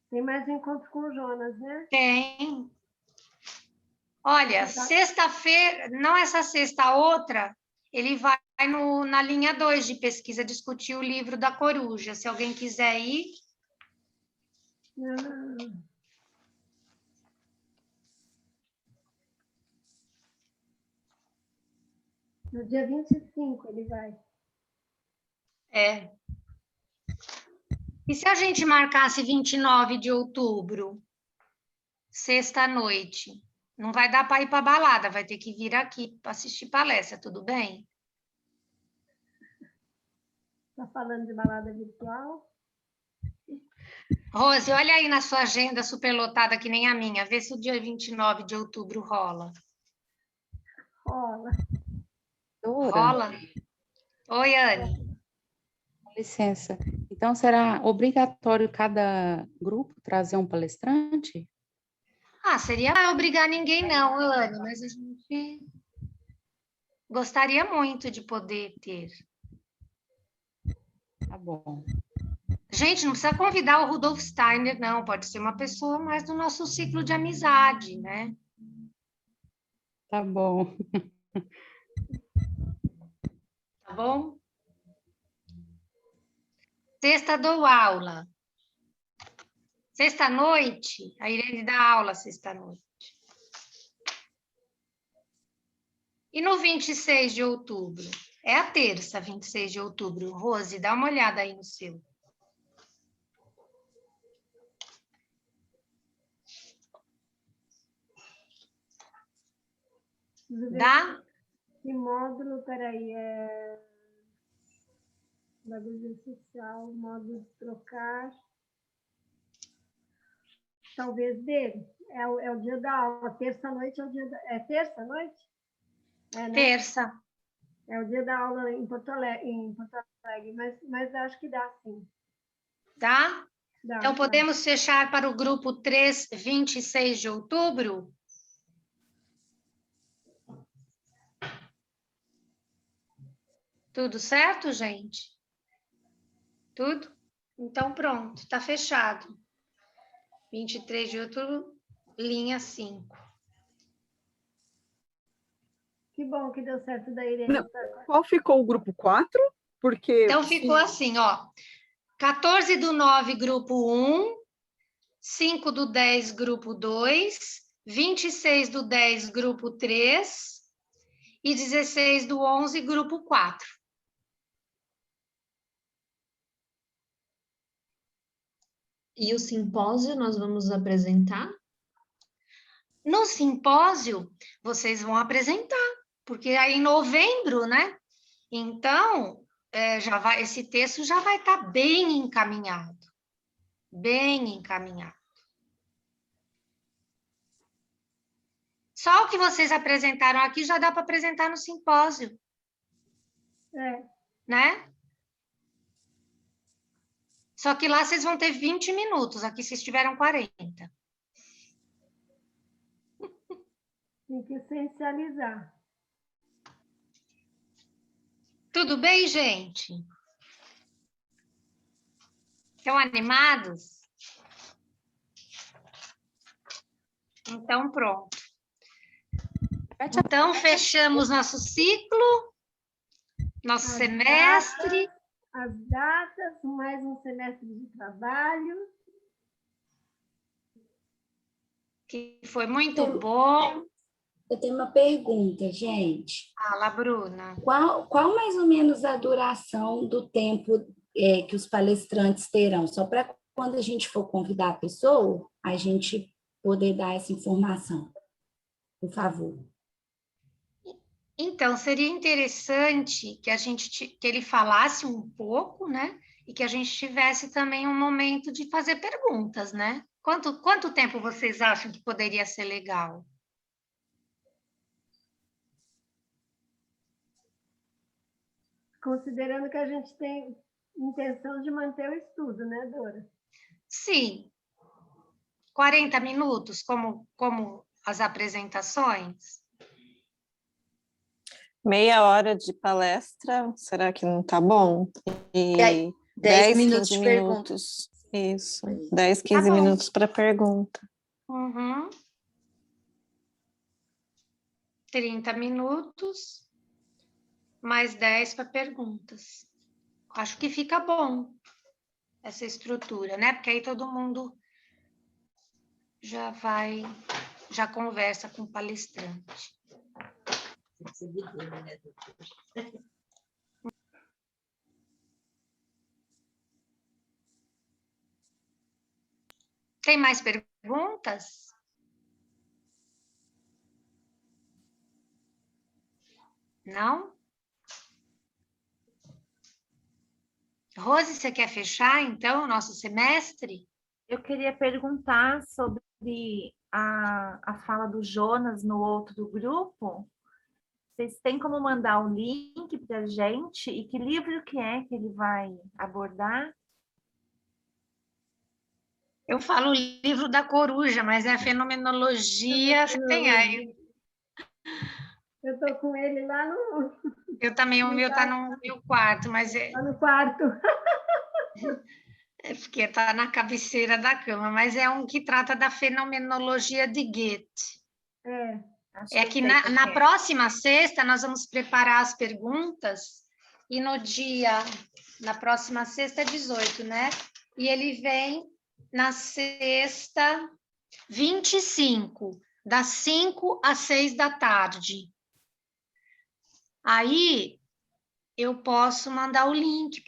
Tem mais um encontro com o Jonas, né? Tem. Olha, sexta-feira, não essa sexta, a outra, ele vai na linha 2 de pesquisa discutir o livro da Coruja. Se alguém quiser ir. No dia 25 ele vai. É. E se a gente marcasse 29 de outubro, sexta-noite? Não vai dar para ir para a balada, vai ter que vir aqui para assistir palestra, tudo bem? Está falando de balada virtual? Rose, olha aí na sua agenda superlotada, que nem a minha. Vê se o dia 29 de outubro rola. Rola. Rola? Oi, Anne. Com licença. Então, será obrigatório cada grupo trazer um palestrante? Seria não obrigar ninguém não, Anne, mas a gente gostaria muito de poder ter. Tá bom. Gente, não precisa convidar o Rudolf Steiner, não. Pode ser uma pessoa mais do nosso ciclo de amizade, né? Tá bom. Tá bom? Sexta dou aula. Sexta-noite, a Irene dá aula sexta-noite. E no 26 de outubro? É a terça, 26 de outubro. Rose, dá uma olhada aí no seu. Dá? Que módulo, peraí, bagulho social, módulo de trocar. Talvez dele. É o dia da aula. Terça-noite é o dia da... É terça-noite? Né? Terça. É o dia da aula em Porto Alegre, mas acho que dá sim. Tá? Dá, então, podemos fechar para o grupo 3, 26 de outubro? Tudo certo, gente? Tudo? Então, pronto, está fechado. 23 de outubro, linha 5. Que bom que deu certo da Irene. Não, qual ficou o grupo 4? Porque... Então, ficou assim, ó. 14 do 9, grupo 1. 5 do 10, grupo 2. 26 do 10, grupo 3. E 16 do 11, grupo 4. E o simpósio nós vamos apresentar? No simpósio, vocês vão apresentar, porque aí em novembro, né? Então, esse texto já vai estar bem encaminhado. Bem encaminhado. Só o que vocês apresentaram aqui já dá para apresentar no simpósio. Né? Só que lá vocês vão ter 20 minutos, aqui vocês tiveram 40. Tem que essencializar. Tudo bem, gente? Estão animados? Então, pronto. Então, fechamos nosso ciclo, nosso semestre. As datas, mais um semestre de trabalho. Que foi muito bom. Eu tenho uma pergunta, gente. Fala, Bruna. Qual mais ou menos a duração do tempo que os palestrantes terão? Só para quando a gente for convidar a pessoa, a gente poder dar essa informação. Por favor. Então, seria interessante que ele falasse um pouco, né? E que a gente tivesse também um momento de fazer perguntas, né? Quanto tempo vocês acham que poderia ser legal? Considerando que a gente tem intenção de manter o estudo, né, Dora? Sim. 40 minutos, como as apresentações? Meia hora de palestra, será que não tá bom? E 10 minutos 15 de minutos. Isso, 10, 15 minutos para pergunta. 30 minutos, mais 10 para perguntas. Acho que fica bom essa estrutura, né? Porque aí todo mundo já conversa com o palestrante. Tem mais perguntas? Não? Rose, você quer fechar, então, o nosso semestre? Eu queria perguntar sobre a fala do Jonas no outro do grupo. Vocês têm como mandar o link para a gente? E que livro que é que ele vai abordar? Eu falo o livro da coruja, mas é a fenomenologia. Você tem aí? Eu estou com ele lá no... Eu também, o meu está no meu quarto, mas é... Está no quarto. É porque está na cabeceira da cama, mas é um que trata da fenomenologia de Goethe. É que na próxima sexta nós vamos preparar as perguntas e na próxima sexta é 18, né? E ele vem na sexta 25, das 5 às 6 da tarde. Aí eu posso mandar o link,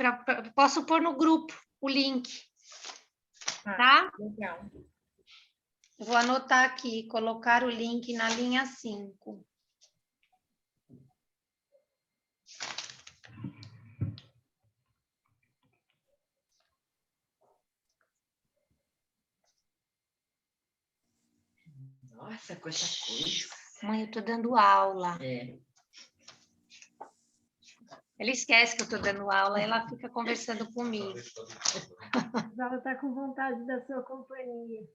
posso pôr no grupo o link, tá? Legal. Vou anotar aqui, colocar o link na linha 5. Nossa, quanta coisa. Mãe, eu estou dando aula. Ela esquece que eu estou dando aula, ela fica conversando comigo. Ela está com vontade da sua companhia.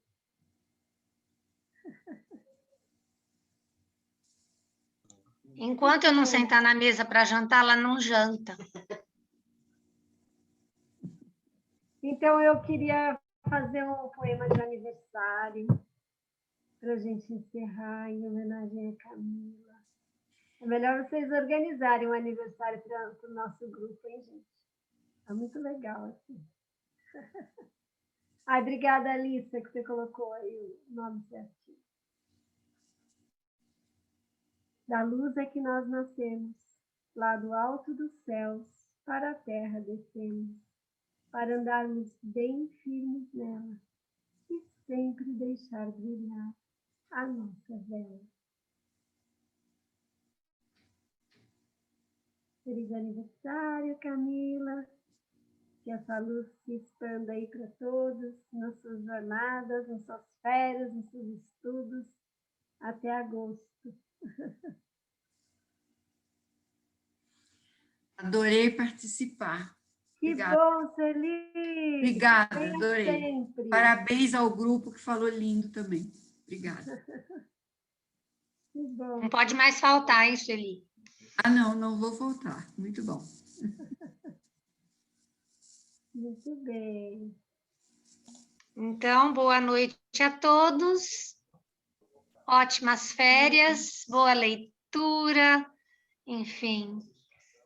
Enquanto eu não sentar na mesa para jantar, ela não janta. Então, eu queria fazer um poema de aniversário para a gente encerrar em homenagem a Camila. É melhor vocês organizarem um aniversário para o nosso grupo, hein, gente? É muito legal, assim. Ai, obrigada, Alissa, que você colocou aí o nome certinho. Da luz é que nós nascemos, lá do alto dos céus, para a terra descemos, para andarmos bem firmes nela e sempre deixar brilhar a nossa vela. Feliz aniversário, Camila. Que essa luz se expanda aí para todos, nas suas jornadas, nas suas férias, nos seus estudos. Até agosto. Adorei participar. Que Obrigada. bom, Celi! Obrigada, Venha adorei. sempre. Parabéns ao grupo que falou lindo também. Obrigada. Que bom. Não pode mais faltar, hein, Sueli? Ah, não, não vou voltar. Muito bom. Muito bem. Então, boa noite a todos. Ótimas férias, boa leitura, enfim,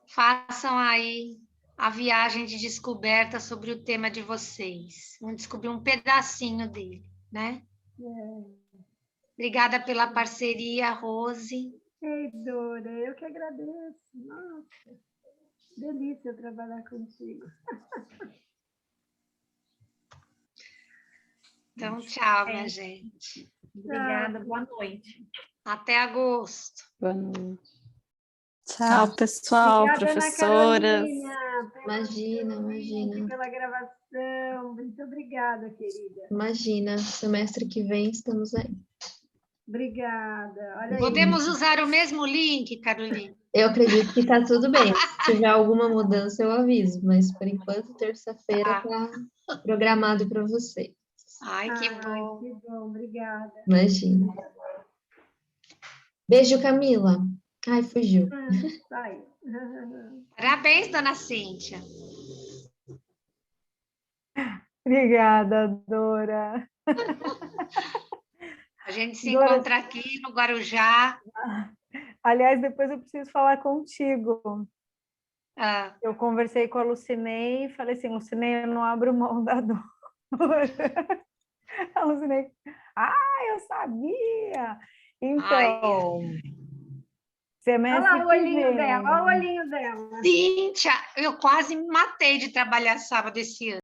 façam aí a viagem de descoberta sobre o tema de vocês. Vamos descobrir um pedacinho dele, né? Obrigada pela parceria, Rose. Ei, Dora, eu que agradeço. Nossa, delícia trabalhar contigo. Então, tchau, minha gente. Obrigada, boa noite. Até agosto. Boa noite. Tchau, pessoal, Obrigada, Ana professoras. Carolina, Imagina. pela gravação. Muito obrigada, querida. Imagina, semestre que vem estamos aí. Obrigada. Olha aí. Podemos usar o mesmo link, Carolina? Eu acredito que está tudo bem. Se tiver alguma mudança, eu aviso, mas por enquanto, terça-feira está programado para você. Ai, que bom. Que bom, obrigada. Imagina. Beijo, Camila. Ai, fugiu. Sai. Parabéns, dona Cíntia. Obrigada, Dora. A gente se Dora, encontra aqui no Guarujá. aliás, depois eu preciso falar contigo. Ah. Eu conversei com a Lucinei e falei assim, Lucinei, eu não abro mão da Dora. A Lucinei, eu sabia! Então, semestre Olha lá o olhinho que vem. dela, olha o olhinho dela. Cíntia, eu quase me matei de trabalhar sábado esse ano.